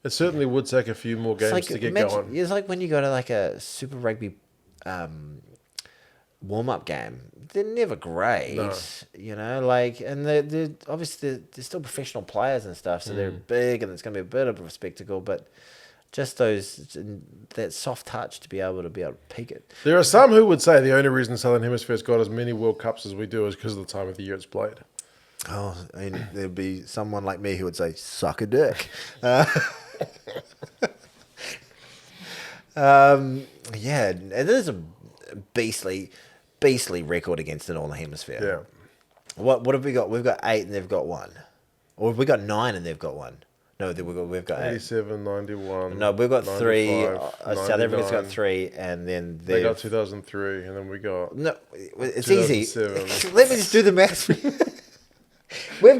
It certainly would take a few more games to get going. It's like when you go to like a Super Rugby warm up game. They're never great, and they're obviously they're still professional players and stuff, so they're big and it's going to be a bit of a spectacle, but. Just that soft touch to be able to peak it. There are some who would say the only reason the Southern Hemisphere's got as many World Cups as we do is because of the time of the year it's played. Oh, I mean, there'd be someone like me who would say, suck a dick. Yeah, it is a beastly record against the Northern Hemisphere. Yeah. What have we got? We've got 8 and they've got 1. Or have we got 9 and they've got 1? No, we've got 8. 87, 91. No, we've got 3. South Africa's got 99. 3, and then They got 2003, and then we got... No, it's easy. 2007. Let me just do the maths. We've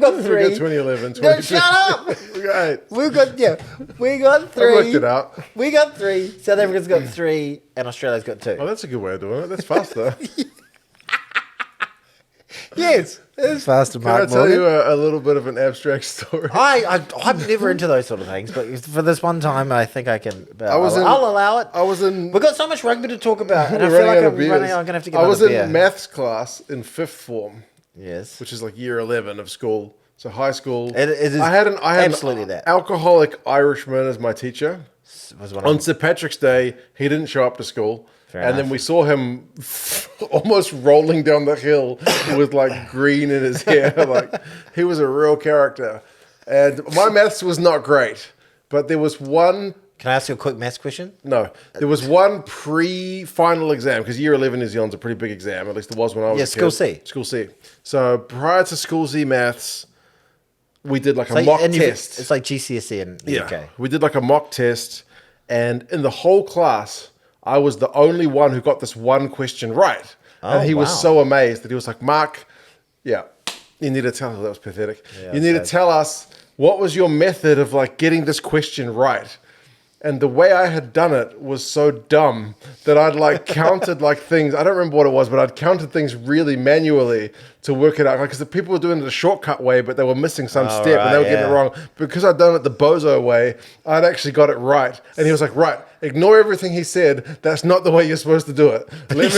got 3. We got 2011, No, shut up! We got 8. We got 3. I worked it out. We got 3. South Africa's got 3, and Australia's got 2. Oh, that's a good way of doing it. That's faster. Yes, it's faster, Can I tell you a little bit of an abstract story? I'm never into those sort of things, but for this one time, I think I can. I'll allow it. We've got so much rugby to talk about, and I feel like I'm going to have to get another beer. in maths class in 5th form. Yes. Which is like year 11 of school. So high school. It is I had absolutely an that. alcoholic Irishman as my teacher. On St. Patrick's Day, he didn't show up to school. Then we saw him almost rolling down the hill with like green in his hair. Like he was a real character. And my maths was not great, but there was one. Can I ask you a quick maths question? No, there was one pre-final exam because year 11 in New Zealand's a pretty big exam. At least it was when I was a kid. School C. School C. So prior to School C maths, we did like a mock test. It's like GCSE in the UK. We did like a mock test, and in the whole class, I was the only one who got this one question right. And he was so amazed that he was like, Mark, you need to tell us. That was pathetic. Yeah, you need to tell us what was your method of like getting this question right. And the way I had done it was so dumb that I'd like counted like things. I don't remember what it was, but I'd counted things really manually to work it out. Because the people were doing it the shortcut way, but they were missing some step and they were getting it wrong. Because I'd done it the bozo way, I'd actually got it right. And he was like, right, ignore everything he said. That's not the way you're supposed to do it. But you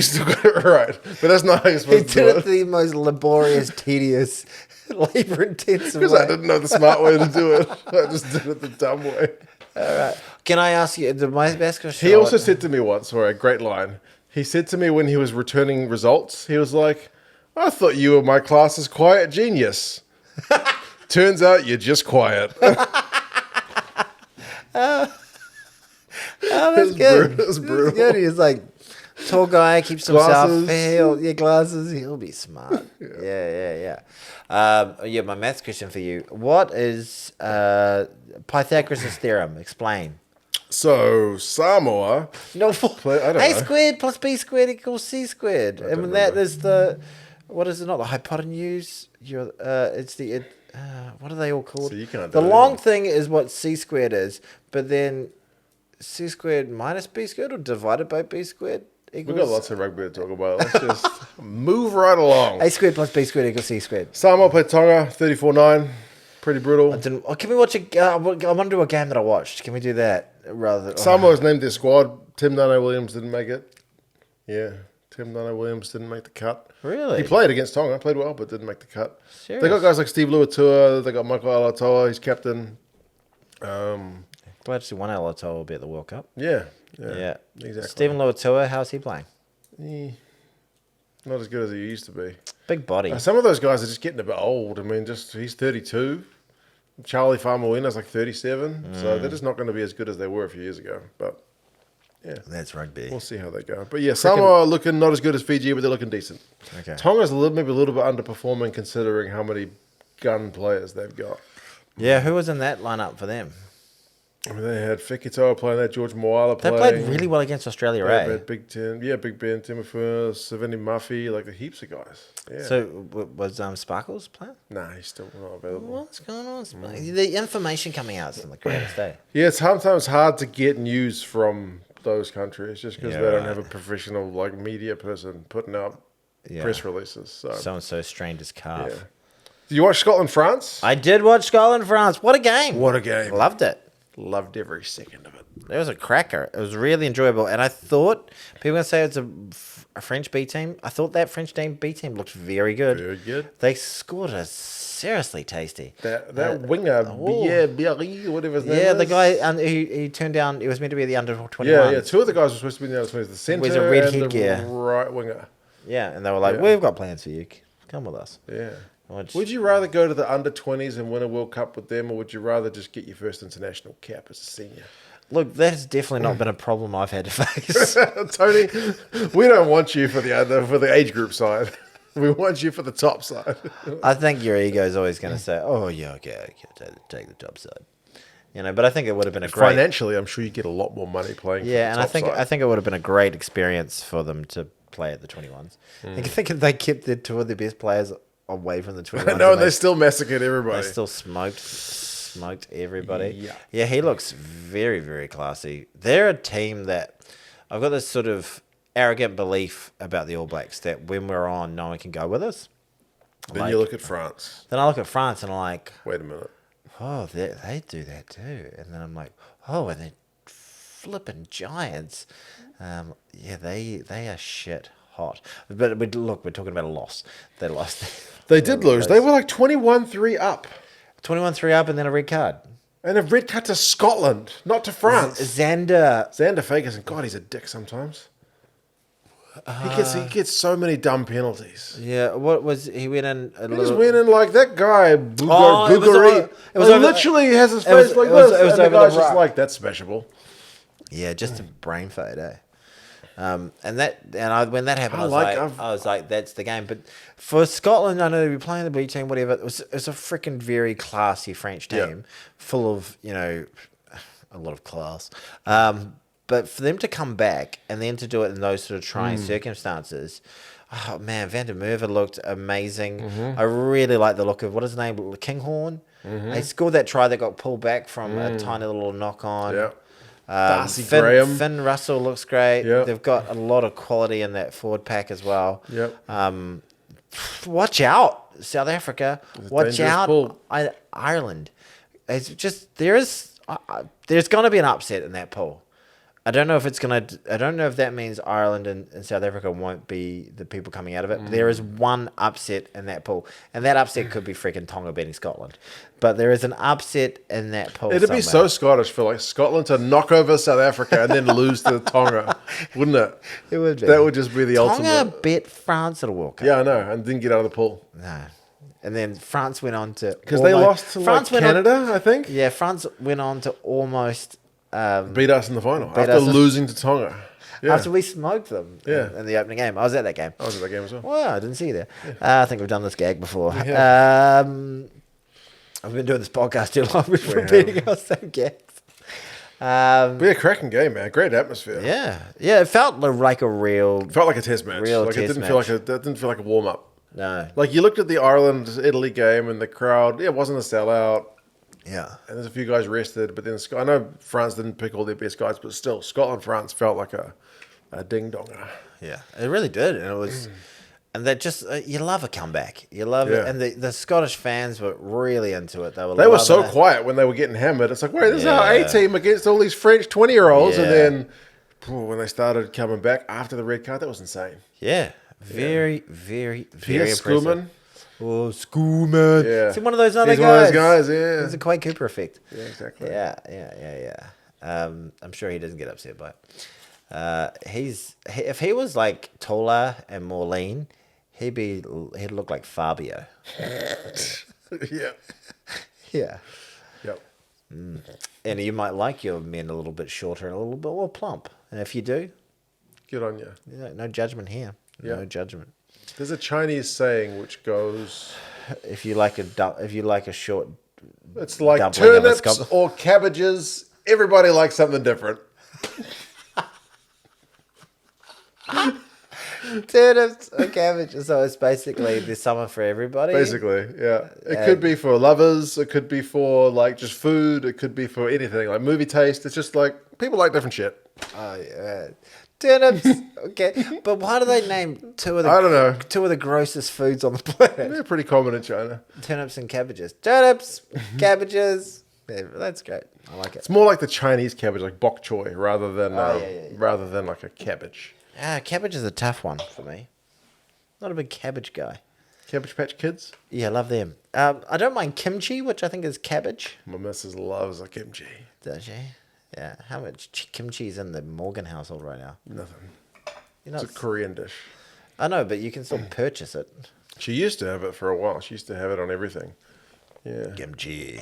still got it right. But that's not how you're supposed to do it. He did it the most laborious, tedious, labor-intensive way. Because I didn't know the smart way to do it. I just did it the dumb way. All right. Can I ask you my best question? He also said to me once, a great line. He said to me when he was returning results, he was like, I thought you were my class's quiet genius. Turns out you're just quiet. That's good. It was brutal. That's good. He's like, tall guy, keeps himself. Glasses. He'll be smart. Yeah. My maths question for you. What is Pythagoras' theorem? Explain. So, Samoa... No, I don't know. A squared plus B squared equals C squared. I mean, that is the... What is it? Not the hypotenuse. It's the... what are they all called? So you can't the do long it. thing is what C squared is, but then C squared minus B squared or divided by B squared equals... We've got lots of rugby to talk about. Let's just move right along. A squared plus B squared equals C squared. Samoa played Tonga, 34-9. Pretty brutal. Can we watch I want to do a game that I watched. Can we do that rather? Samoa's named their squad. Tim Nane-Williams didn't make it. Yeah, Tim Nane-Williams didn't make the cut. Really? He played against Tonga, played well, but didn't make the cut. Serious? They got guys like Steve Luatua. They got Michael Alatoa. He's captain. Glad to see one Alatoa will be at the World Cup. Yeah, Exactly. Stephen Luatua, how's he playing? Not as good as he used to be. Big body. Some of those guys are just getting a bit old. I mean, he's 32. Charlie Faumuina's like 37. So they're just not going to be as good as they were a few years ago. But yeah, that's rugby. We'll see how they go. But yeah, Samoa are looking not as good as Fiji, but they're looking decent. Okay. Tonga's maybe a little bit underperforming considering how many gun players they've got. Yeah, who was in that lineup for them? I mean, they had Fekitoa playing that, George Moala They playing. played really well against Australia, They right? had Big Ben, Big Ben, Timofuna, Savini Muffy, like heaps of guys. Yeah. So was Sparkles playing? Nah, he's still not available. What's going on? The information coming out is the greatest day. Yeah, it's sometimes hard to get news from those countries just because Yeah, they don't right. have a professional like media person putting out press releases. So So-and-so strained his calf. yeah. Did you watch Scotland France? I did watch Scotland France. What a game! What a game! Loved it. Loved every second of it. It was a cracker. It was really enjoyable. And I thought, people going to say it's a French B team. I thought that French B team looked very good. Very good. They scored a seriously tasty. That winger, Biarri, whatever his name is. Yeah, the guy, he turned down, he was meant to be the under 21. Yeah. Two of the guys were supposed to be in the other 20s. The centre With a red and headgear. the right winger. Yeah, and they were like, Yeah. we've got plans for you. Come with us. Yeah. Which- Would you rather go to the under 20s and win a World Cup with them, or would you rather just get your first international cap as a senior? Look, that has definitely not been a problem I've had to face. Tony, we don't want you for the age group side. We want you for the top side. I think your ego is always going to say, "Oh yeah, okay, take the top side," But I think it would have been a great Financially, I'm sure you get a lot more money playing. Yeah, for and the top side. I think it would have been a great experience for them to play at the 21s. I think if they kept two of their best players away from the 21s, I know, and they still massacred everybody. they still smoked everybody. Yeah. He looks very, very classy. They're a team that I've got this sort of arrogant belief about the All Blacks that when we're on, no one can go with us. Then you look at France. Then I look at France and I'm like, Wait a minute. oh, they do that too. And then I'm like, oh, and they're flipping giants. They are shit hot. But we're talking about a loss. They lost. They did lose. They were like 21-3 up. 21-3 up and then a red card. And a red card to Scotland, not to France. Xander. Xander Ferguson, God, he's a dick sometimes. He gets so many dumb penalties. Yeah, what was he went in a He little? just went in like that guy, Oh, it was Bugari. over- it was over- Literally has his it was- face like it was- this. it was and the over the guy's just rock. like, that's smashable. Yeah, just a brain fade, eh? When that happened, I I was like, that's the game. But for Scotland, I know they'd be playing the B team, whatever. It's a freaking very classy French team, Yeah. full of a lot of class. But for them to come back and then to do it in those sort of trying circumstances, oh man, Van der Merwe looked amazing. I really like the look of, what is his name, Kinghorn. He scored that try that got pulled back from a tiny little knock on. Yeah. Darcy Graham. Finn Russell looks great. Yep. They've got a lot of quality in that forward pack as well. Yep. Watch out, South Africa. Watch dangerous out, pool. Ireland. It's just there's going to be an upset in that pool. I don't know if that means Ireland and South Africa won't be the people coming out of it. But there is one upset in that pool, and that upset could be freaking Tonga beating Scotland. But there is an upset in that pool. It'd be so Scottish for like Scotland to knock over South Africa and then lose to Tonga, wouldn't it? It would be. That would just be the Tonga ultimate. beat France at a World Cup. Yeah, I know, and didn't get out of the pool. No. And then France went on to... Because they lost to like Canada, I think. Yeah, France went on to almost... Beat us in the final Beat after us in- losing to Tonga. Yeah. After we smoked them Yeah. in the opening game. I was at that game. I was at that game as well. Well, I didn't see you there. I think we've done this gag before. Yeah. I've been doing this podcast too long. We're have. repeating our same gags. But yeah, cracking game, man. Great atmosphere. Yeah. It felt like a real... Felt like a test match. Real like test it didn't match. feel like a warm up. No. Like you looked at the Ireland-Italy game and the crowd, it wasn't a sellout. Yeah. And there's a few guys rested, but then I know France didn't pick all their best guys, but still, Scotland-France felt like a ding-donger. Yeah. It really did. And it was... And that just, you love a comeback. You love it. Yeah. And the Scottish fans were really into it. They were They were so loving it. quiet when they were getting hammered. It's like, wait, this is our Yeah. A-team against all these French 20-year-olds. Yeah. And then when they started coming back after the red card, that was insane. Yeah. Very, very, very Pierce impressive. Schoolman. Oh, Schoolman. Yeah. He's one of those other He's guys. one of those guys, yeah. It's a Quade Cooper effect. Yeah, exactly. Yeah. I'm sure he doesn't get upset by it. If he was like taller and more lean, he'd look like Fabio. Yeah. Yeah. Yep. And you might like your men a little bit shorter and a little bit more plump. And if you do, Good on you. no judgment here. No Yeah. judgment. There's a Chinese saying which goes, If you like a short, it's like Dumpling of a turnips scum- or cabbages everybody likes something different. Turnips or cabbage. So it's basically there's summer for everybody. Basically, yeah. It could be for lovers. It could be for like just food. It could be for anything like movie taste. It's just like people like different shit. Oh yeah. Turnips. Okay. But why do they name two of the I don't know. two of the grossest foods on the planet? They're pretty common in China. Turnips and cabbages. Turnips, cabbages. Yeah, that's great. I like it. It's more like the Chinese cabbage, like bok choy, rather than like a cabbage. Cabbage is a tough one for me. Not a big cabbage guy. Cabbage Patch Kids? Yeah, I love them. I don't mind kimchi, which I think is cabbage. My missus loves a kimchi. Does she? Yeah. How much kimchi is in the Morgan household right now? Nothing. You know, It's a Korean dish. I know, but you can still purchase it. She used to have it for a while. She used to have it on everything. Yeah. Kimchi.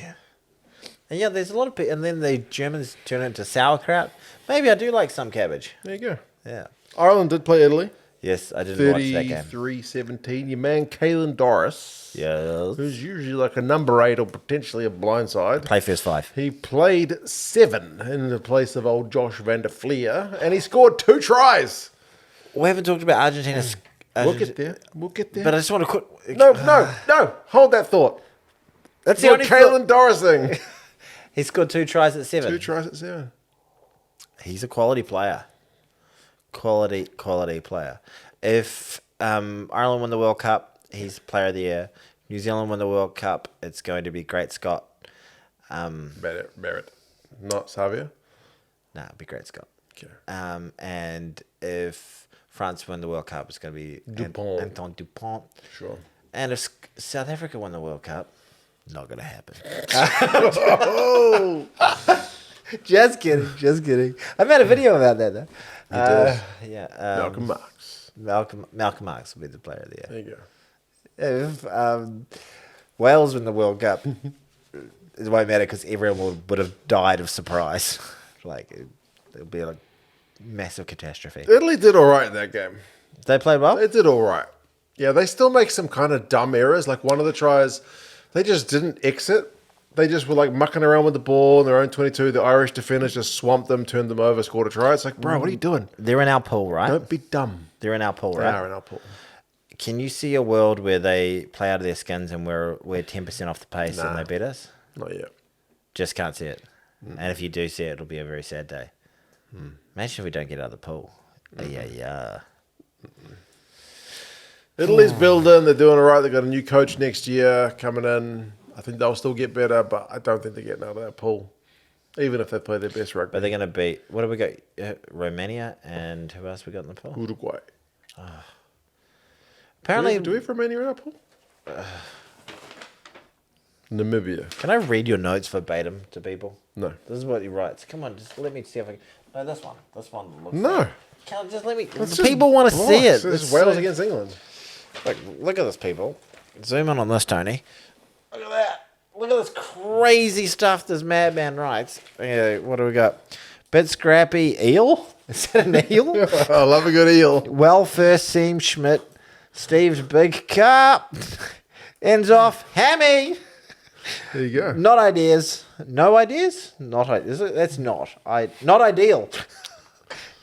And yeah, there's a lot of people. And then the Germans turn it into sauerkraut. Maybe I do like some cabbage. There you go. Yeah. Ireland did play Italy. Yes, I didn't watch that game. 33-17. Your man, Caelan Doris. Yes. Who's usually like a number 8 or potentially a blindside. Play first 5. He played 7 in the place of old Josh van der Fleer, and he scored 2 tries. We haven't talked about Argentina. We'll get there. We'll get there. But I just want to quit. No. Hold that thought. That's the only Caelan Doris thing. He scored 2 tries at 7. 2 tries at 7. He's a quality player. Quality player. If Ireland win the World Cup, he's player of the year. New Zealand win the World Cup, it's going to be Great Scott. Barrett. Not Savia? No, it'll be Great Scott. Okay. And if France win the World Cup, it's going to be Dupont. Anton Dupont. Sure. And if South Africa win the World Cup, not going to happen. Just kidding. I made a video about that though. Yeah. Malcolm Marx. Malcolm Marx will be the player of the year. There you go. If Wales win the World Cup, it won't matter because everyone would have died of surprise. It'll be a massive catastrophe. Italy did all right in that game. They played well? They did all right. Yeah, they still make some kind of dumb errors. Like one of the tries, they just didn't exit. They just were like mucking around with the ball in their own 22. The Irish defenders just swamped them, turned them over, scored a try. It's like, bro, what are you doing? They're in our pool, right? Don't be dumb. They're in our pool, They right? are in our pool. Can you see a world where they play out of their skins and we're 10% off the pace and they beat us? Not yet. Just can't see it. And if you do see it, it'll be a very sad day. Imagine if we don't get out of the pool. Yeah. Italy's building. They're doing all right. They've got a new coach next year coming in. I think they'll still get better, but I don't think they're getting out of that pool, even if they play their best rugby. But they're going to beat, what have we got? Romania and who else we got in the pool? Uruguay. Apparently, Do we have Romania in our pool? Namibia. Can I read your notes verbatim to people? No. This is what he writes. Come on, just let me see if I can. No, this one. This one looks No. like- Can I just let me. It's People want to just see it. This It's is Wales so- against England. Look at this, people. Zoom in on this, Tony. Look at that. Look at this crazy stuff this madman writes. Yeah, what do we got? Bit scrappy eel? Is that an eel? I love a good eel. Well, first seam Schmidt. Steve's big cup. Ends off hammy. There you go. Not ideas. No ideas? Not ideas. That's not. Not ideal.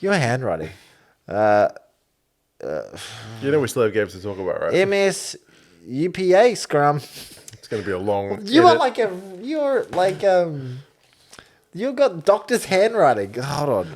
Your handwriting. You know we still have games to talk about, right? MS UPA scrum. It's going to be a long. You are edit. you've got doctor's handwriting. Hold on.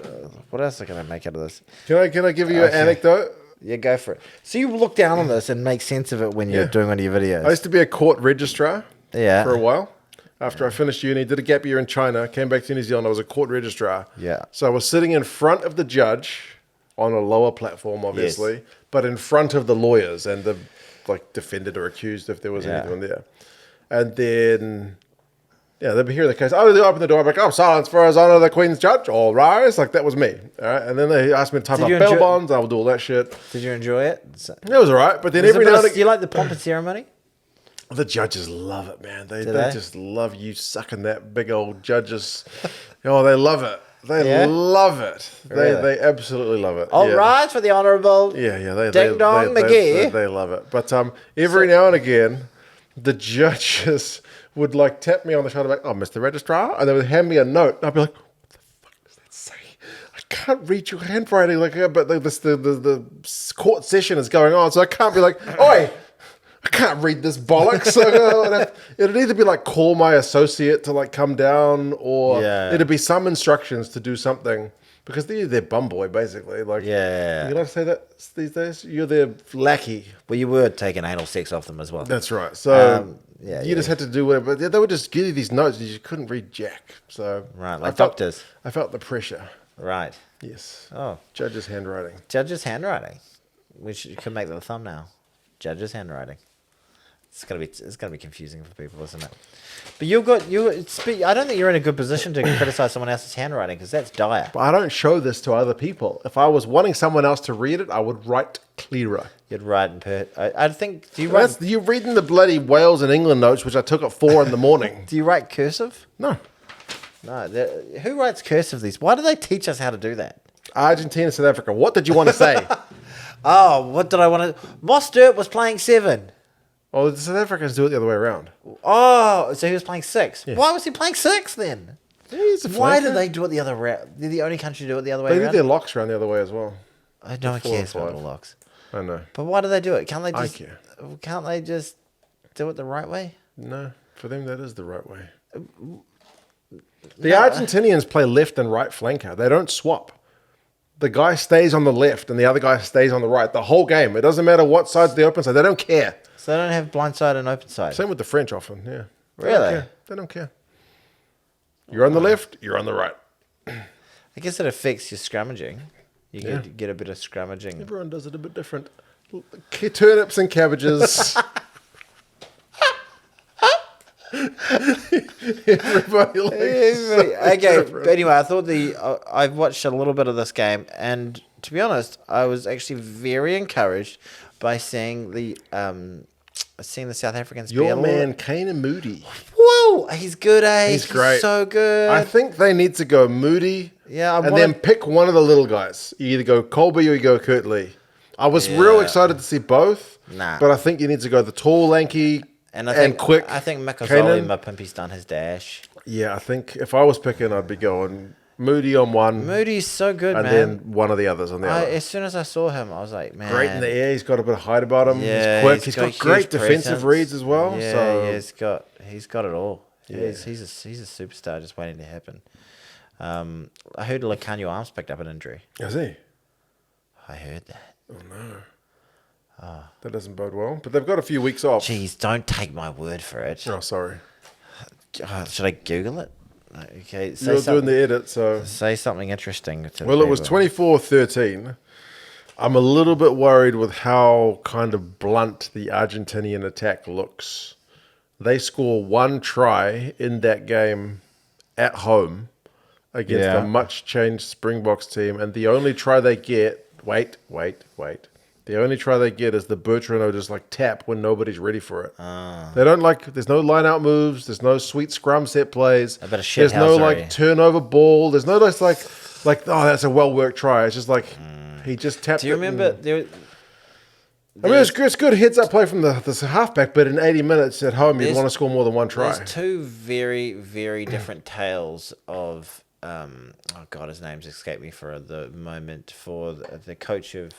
What else can I make out of this? Can I give you an anecdote? Yeah, go for it. So you look down on this and make sense of it when you're doing one of your videos. I used to be a court registrar. Yeah. For a while. After I finished uni, did a gap year in China, came back to New Zealand. I was a court registrar. Yeah. So I was sitting in front of the judge on a lower platform, obviously, but in front of the lawyers and the defended or accused if there was anyone there. And then, they'd be hearing the case. Oh, they open the door. I'm like, oh, silence for His Honor the Queen's Judge. All rise. That was me. All right. And then they asked me to type up bail bonds. I would do all that shit. Did you enjoy it? It was all right. But then every now and do you like the pomp and ceremony? The judges love it, man. They they? just love you sucking that big old judges. Oh, they love it. They love it. Really? They absolutely love it. All right for the Honourable They Ding Dong McGee. They love it. But every now and again, the judges would tap me on the shoulder, like, "Oh, Mr. Registrar," and they would hand me a note. And I'd be like, can't read your handwriting. Like, but the court session is going on, so I can't be like, oi, I can't read this bollocks. So, it'd either be like call my associate to like come down, or it'd be some instructions to do something. Because they're bum boy, basically. Like, you allowed to say that these days? You're their lackey. Well, you were taking anal sex off them as well. That's right. So you just had to do whatever. They would just give you these notes and you couldn't read jack. So right, like doctors. I felt the pressure. Right. Yes. Oh. Judge's handwriting. Judge's handwriting. We could make that the thumbnail. Judge's handwriting. It's gonna be confusing for people, isn't it? But I don't think you're in a good position to criticize someone else's handwriting, because that's dire. But I don't show this to other people. If I was wanting someone else to read it, I would write clearer. You'd write in I think. You're reading the bloody Wales and England notes, which I took at 4 in the morning. Do you write cursive? No. No. Who writes cursive these? Why do they teach us how to do that? Argentina, South Africa. What did you want to say? Oh, what did I want to? Mostert was playing 7. Oh, the South Africans do it the other way around. Oh, so he was playing 6. Yeah. Why was he playing 6 then? Why do they do it the other way? They're the only country to do it the other way around. They do their locks around the other way as well. No one cares about the locks. I know. But why do they do it? Can't they just do it the right way? No, for them that is the right way. The Argentinians play left and right flanker. They don't swap. The guy stays on the left and the other guy stays on the right the whole game. It doesn't matter what side's the open side. They don't care. So they don't have blind side and open side? Same with the French often, yeah. Really? They don't care. You're on the left, you're on the right. I guess it affects your scrummaging. You get a bit of scrummaging. Everyone does it a bit different. Turnips and cabbages. Everybody likes Okay, but anyway, I thought I've watched a little bit of this game, and to be honest, I was actually very encouraged by seeing the South Africans. Your man, Kane and Moody. Whoa, he's good, eh? He's great. He's so good. I think they need to go Moody. Yeah, then pick one of the little guys. You either go Colby or you go Kurt Lee. I was real excited to see both. But I think you need to go the tall, lanky, and quick. I think Makazole Mapimpi's done his dash. Yeah, I think if I was picking, I'd be going Moody on one. Moody's so good, man. And then one of the others on the other. As soon as I saw him, I was like, man. Great in the air. He's got a bit of height about him. Yeah, he's quick. He's got great defensive reads as well. Yeah, he's got it all. Yeah. He's a superstar just waiting to happen. I heard Lacanio Arms picked up an injury. Is he? I heard that. Oh, no. That doesn't bode well. But they've got a few weeks off. Jeez, don't take my word for it. Oh, sorry. Should I Google it? Okay, you're doing the edit, so... Say something interesting. Well, it was 24-13. I'm a little bit worried with how kind of blunt the Argentinian attack looks. They score 1 try in that game at home against a much-changed Springboks team, and the only try they get... Wait. The only try they get is the Bertrand just like tap when nobody's ready for it. They don't there's no line out moves. There's no sweet scrum set plays. A bit of shit. There's no like turnover ball. There's no like oh, that's a well worked try. It's just like he just tapped. Do you remember? I mean, it's good heads up play from the halfback, but in 80 minutes at home, you'd want to score more than 1 try. There's 2 very, very different tales of. Oh God, his name's escaped me for the moment. For the coach of.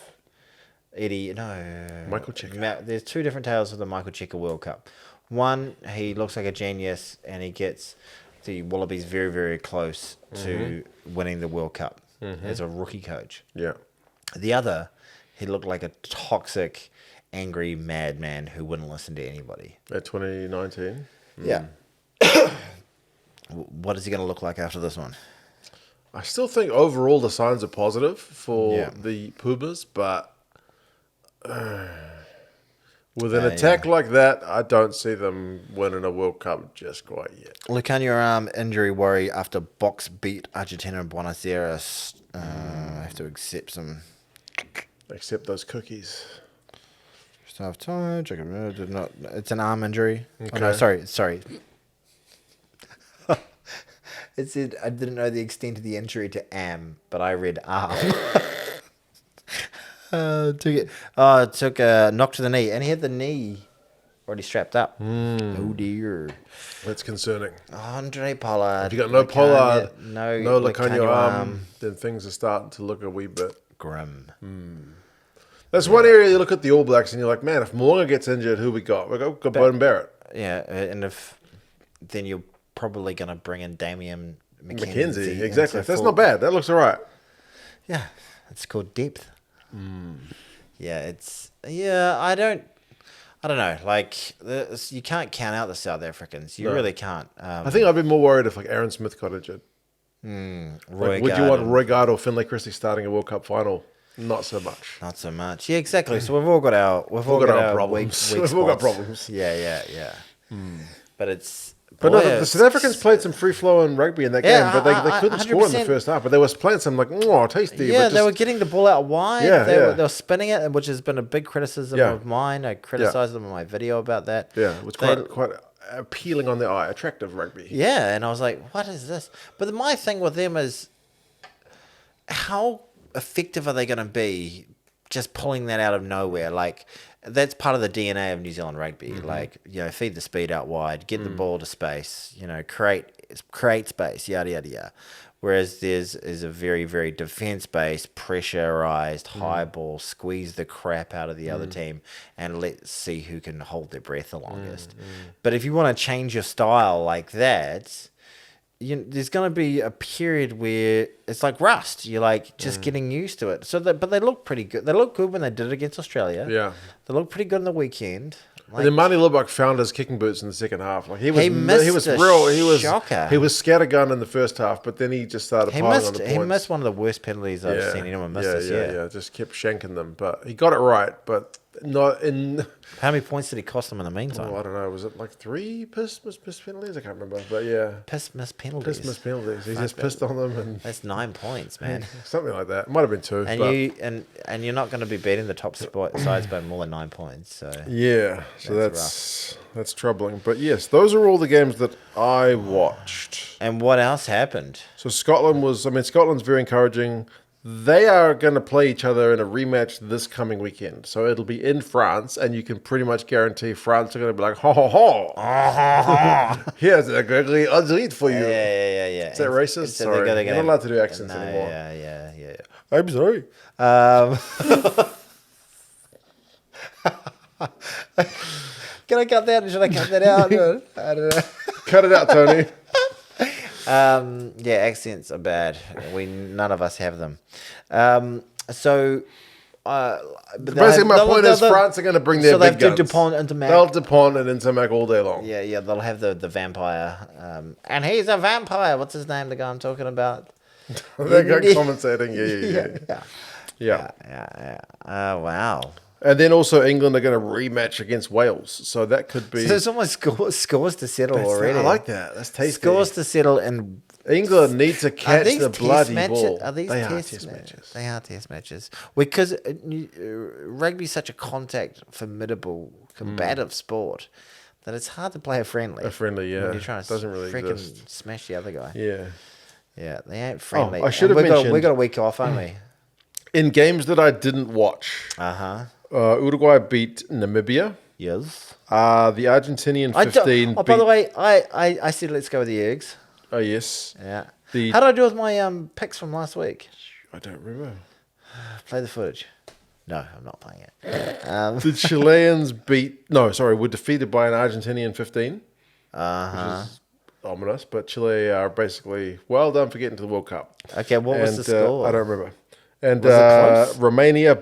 Michael Cheika. There's 2 different tales of the Michael Cheika World Cup. One, he looks like a genius and he gets the Wallabies very, very close to winning the World Cup as a rookie coach. Yeah. The other, he looked like a toxic, angry madman who wouldn't listen to anybody. At 2019? Yeah. What is he going to look like after this one? I still think overall the signs are positive for the Pumas, but... with an attack like that, I don't see them winning a World Cup just quite yet. Lacanio arm injury worry after Box beat Argentina and Buenos Aires. I have to accept those cookies. Just half time. It's an arm injury. Okay. Oh, no, sorry. It said I didn't know the extent of the injury to am, but I read arm. Took a knock to the knee, and he had the knee already strapped up. Oh dear. That's concerning. Andre Pollard. If you got no Pollard, no Lacanio arm, then things are starting to look a wee bit grim. That's one area you look at the All Blacks and you're like, man, if Moonga gets injured, who we got? We got Beauden Barrett. Yeah, and then you're probably going to bring in Damian McKenzie. Exactly. That's not bad. That looks all right. Yeah, it's called depth. Yeah, I don't know. Like, you can't count out the South Africans. You really can't. I think I'd be more worried if like Aaron Smith got injured. Would you want Roygard or Finlay Christie starting a World Cup final? Not so much. Not so much. Yeah, exactly. So we've all got our problems. Weak we've all got spots. problems. Yeah. But it's. But no, the South Africans played some free-flowing rugby in that game, but they couldn't score in the first half. But they were playing some like, tasty. Yeah, they were getting the ball out wide. Yeah, they were spinning it, which has been a big criticism of mine. I criticised them in my video about that. Yeah, it was quite appealing on the eye, attractive rugby. Yeah, and I was like, what is this? But my thing with them is, how effective are they going to be just pulling that out of nowhere? Like, that's part of the DNA of New Zealand rugby. Like, feed the speed out wide, get the ball to space, create space, yada, yada, yada. Whereas there's a very, very defense-based, pressurized, high ball, squeeze the crap out of the other team and let's see who can hold their breath the longest. But if you want to change your style like that, there's going to be a period where it's like rust. You're like just getting used to it. But they look pretty good. They look good when they did it against Australia. Yeah, they look pretty good on the weekend. Like, and then Marnie Lubbock found his kicking boots in the second half. Like he was shocker. He was scattergun in the first half, but then he just started piling on the points. He missed one of the worst penalties I've seen anyone miss this year. Yeah, just kept shanking them, but he got it right, but not in. How many points did he cost them in the meantime? I don't know. Was it like 3 piss penalties? I can't remember, but yeah, piss miss penalties. He just pissed on them, and that's 9 points, man. Something like that. It might have been 2. And you're not going to be beating the top sides by more than 9 points. So yeah, so that's troubling. But yes, those are all the games that I watched. And what else happened? So Scotland's very encouraging. They are going to play each other in a rematch this coming weekend. So it'll be in France, and you can pretty much guarantee France are going to be like, ho, ho, ho. Here's a Gregory Udreed for you. Yeah. Is that racist? Sorry. You're not allowed to do accents anymore. Yeah. I'm sorry. Can I cut that? Should I cut that out? I don't know. Cut it out, Tony. Accents are bad. None of us have them. Basically, my point is France are going to bring their big guns. Dupont and Intermac. They'll Dupont and Intermac all day long. Yeah, they'll have the vampire. And he's a vampire. What's his name, the guy I'm talking about? That guy commentating. Yeah. Oh, wow. And then also England are going to rematch against Wales. So that could be... So there's almost scores to settle already. I like that. That's tasty. Scores to settle and... England need to catch the bloody ball. They are test matches. They are test matches. Because rugby is such a contact, formidable, combative sport that it's hard to play a friendly. When you're trying to doesn't really freaking exist. smash the other guy. Yeah, they ain't friendly. I should have mentioned... We got a week off, haven't we? In games that I didn't watch... Uruguay beat Namibia. Yes. The Argentinian 15 by the way, I said let's go with the Ergs. Oh, yes. Yeah. How did I do with my picks from last week? I don't remember. Play the footage. No, I'm not playing it. The Chileans were defeated by an Argentinian 15. Which is ominous, but Chile are basically well done for getting to the World Cup. Okay, what was the score? I don't remember. And was it close? Romania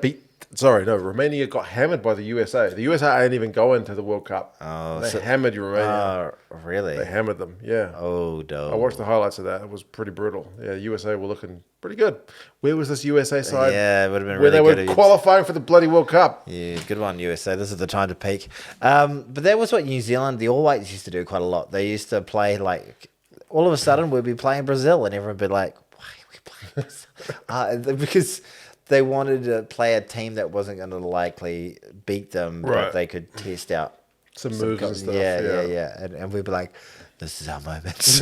got hammered by the USA. The USA ain't even going to the World Cup. They hammered Romania. Really? They hammered them, yeah. Oh, no. I watched the highlights of that. It was pretty brutal. Yeah, USA were looking pretty good. Where was this USA side? Yeah, it would have been where really good. Where they were qualifying for the bloody World Cup. Yeah, good one, USA. This is the time to peak. But that was what New Zealand, the All Whites used to do quite a lot. They used to play like, all of a sudden we'd be playing Brazil and everyone would be like, why are we playing Brazil? Because... they wanted to play a team that wasn't going to likely beat them, but they could test out some moves and stuff. Yeah. And we'd be like, this is our moment.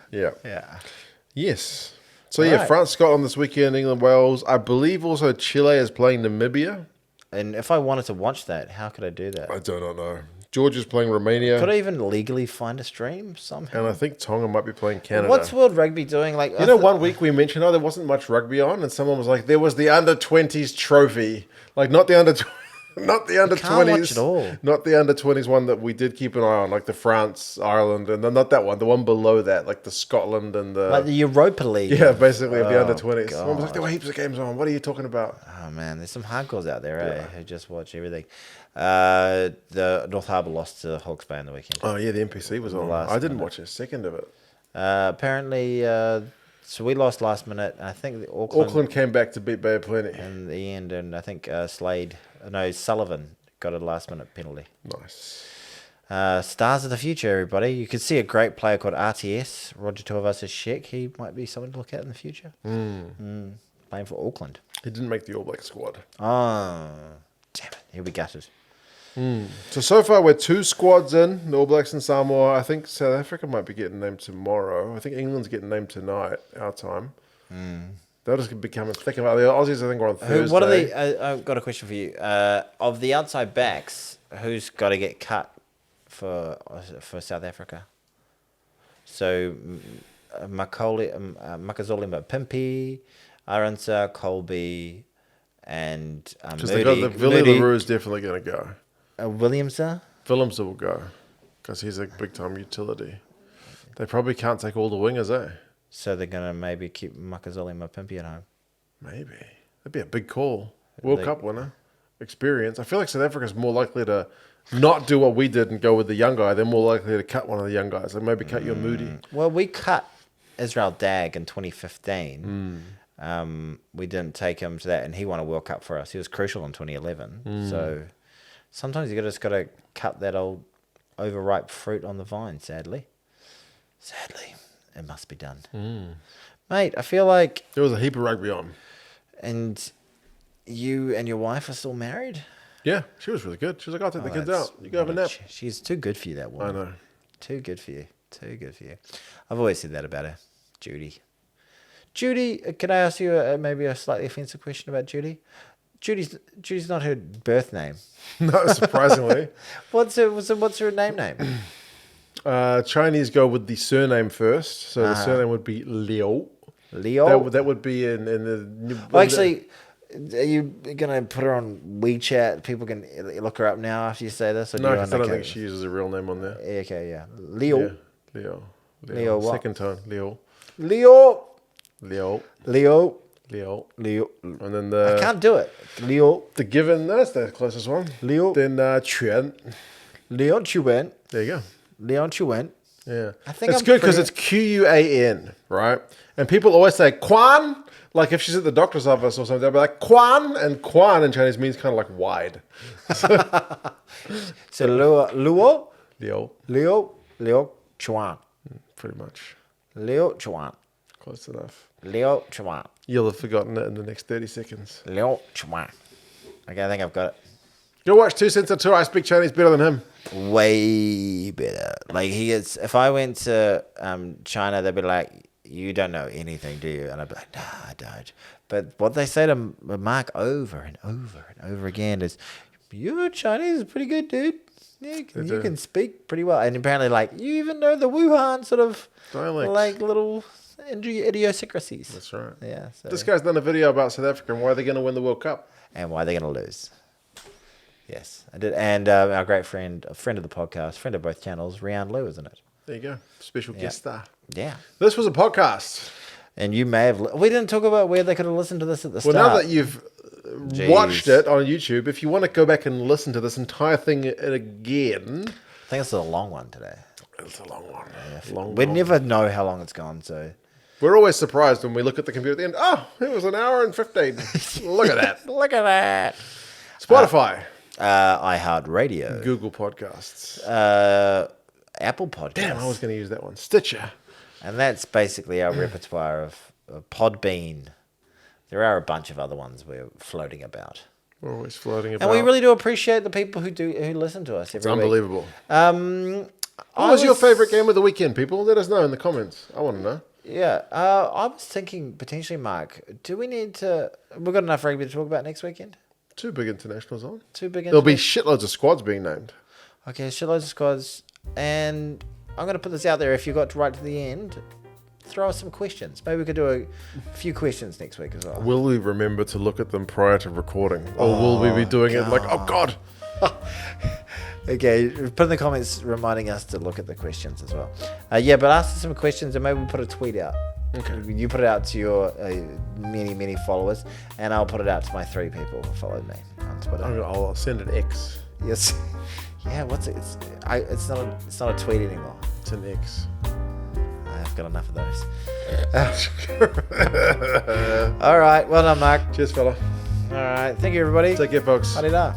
Yeah. Yes. So, France, Scotland this weekend, England, Wales. I believe also Chile is playing Namibia. And if I wanted to watch that, how could I do that? I do not know. Georgia's playing Romania. Could I even legally find a stream somehow? And I think Tonga might be playing Canada. What's World Rugby doing? Like, you know, one week we mentioned, there wasn't much rugby on, and someone was like, there was the under-20s trophy. Like, not the under-20s. Not the under 20s. Can't watch it all. Not the under 20s one that we did keep an eye on, like the France, Ireland, and not that one. The one below that, like the Scotland and the like the Europa League. Yeah, basically of the under 20s. God. Someone was like, there were heaps of games on. What are you talking about? Oh man, there's some hardcores out there, who just watch everything. The North Harbour lost to Hawke's Bay on the weekend. Oh yeah, the NPC was on. I didn't watch a second of it. Apparently, so we lost last minute. I think the Auckland came back to beat Bay of Plenty in the end, and I think Sullivan got a last-minute penalty. Nice. Stars of the future, everybody. You could see a great player called RTS, Roger Tuivasa-Sheck. He might be someone to look at in the future. Playing for Auckland. He didn't make the All Black squad. Oh, damn it. He'll be gutted. So far, we're 2 squads in, the All Blacks and Samoa. I think South Africa might be getting named tomorrow. I think England's getting named tonight, our time. They'll just become thick about the Aussies. I think we're on Thursday. What are the? I've got a question for you. Of the outside backs, who's got to get cut for South Africa? So, Makazole Mapimpi, Arunsa, Colby, and Moody. Willie LaRue is definitely going to go. Williamson? Willemse will go because he's a big-time utility. They probably can't take all the wingers, eh? So they're going to maybe keep Makazole Mapimpi at home. Maybe. That'd be a big call. World Cup winner. Experience. I feel like South Africa's more likely to not do what we did and go with the young guy. They're more likely to cut one of the young guys. Like maybe cut your Moody. Well, we cut Israel Dag in 2015. We didn't take him to that, and he won a World Cup for us. He was crucial in 2011. So sometimes you just got to cut that old overripe fruit on the vine, sadly. It must be done. Mate, I feel like... There was a heap of rugby on. And you and your wife are still married? Yeah, she was really good. She was like, I'll take the kids out. You go have a nap. She's too good for you, that woman. I know. Too good for you. I've always said that about her. Judy, can I ask you maybe a slightly offensive question about Judy? Judy's not her birth name. No, surprisingly. What's her name? Chinese go with the surname first, so the surname would be Liu. That would be in the. Actually, are you gonna put her on WeChat? People can look her up now after you say this. Or no, because I don't think she uses a real name on there. Okay, yeah, Leo. What? Second tone, Leo. And then I can't do it. Leo. The given, that's the closest one. Leo. Then Chuan. Leon Chuan. There you go. Leon Chuan. Yeah. I think it's good because it's Quan, right? And people always say Quan. Like if she's at the doctor's office or something, they'll be like Quan, and Quan in Chinese means kind of like wide. So Leo Chuan. Pretty much. Leo Chuan. Close enough. Leo Chuan. You'll have forgotten it in the next 30 seconds. Leo Chuan. Okay, I think I've got it. Go watch 2 Cents a Tour. I speak Chinese better than him. Way better. Like if I went to China, they'd be like, you don't know anything, do you? And I'd be like, nah, I don't. But what they say to Mark over and over and over again is, your Chinese is pretty good, dude. Yeah, you can speak pretty well. And apparently, like, you even know the Wuhan sort of dialect, like little idiosyncrasies. That's right. Yeah. So. This guy's done a video about South Africa and why they're going to win the World Cup. And why they're going to lose. Yes, I did. And our great friend, a friend of the podcast, friend of both channels, Rian Liu, isn't it? There you go. Special guest star. Yeah. This was a podcast. And you may have... We didn't talk about where they could have listened to this at the start. Well, now that you've watched it on YouTube, if you want to go back and listen to this entire thing again... I think it's a long one today. It's a long one. Yeah, we never know how long it's gone, so... We're always surprised when we look at the computer at the end. Oh, it was an hour and 15. Look at that. Look at that. Spotify. iHeartRadio. Google Podcasts. Apple Podcasts. Damn, I was going to use that one. Stitcher. And that's basically our repertoire of Podbean. There are a bunch of other ones we're floating about. We're always floating about. And we really do appreciate the people who listen to us every It's unbelievable. week. What was your favourite game of the weekend, people? Let us know in the comments. I want to know. Yeah. I was thinking potentially, Mark, do we need to... We've got enough rugby to talk about next weekend? 2 big internationals on. 2 big There'll be internationals. shitloads of squads being named. Okay, shitloads of squads. And I'm going to put this out there. If you got right to the end, throw us some questions. Maybe we could do a few questions next week as well. Will we remember to look at them prior to recording? Or will we be doing it like, oh God. Okay, put in the comments reminding us to look at the questions as well. Yeah, but ask us some questions and maybe we'll put a tweet out. Okay. You put it out to your many followers, and I'll put it out to my 3 people who followed me on Twitter. I'll send an X. Yes. Yeah, what's it? It's not a tweet anymore. It's an X. I've got enough of those. All right. Well done, Mark. Cheers, fella. All right. Thank you, everybody. Take care, folks. Harida.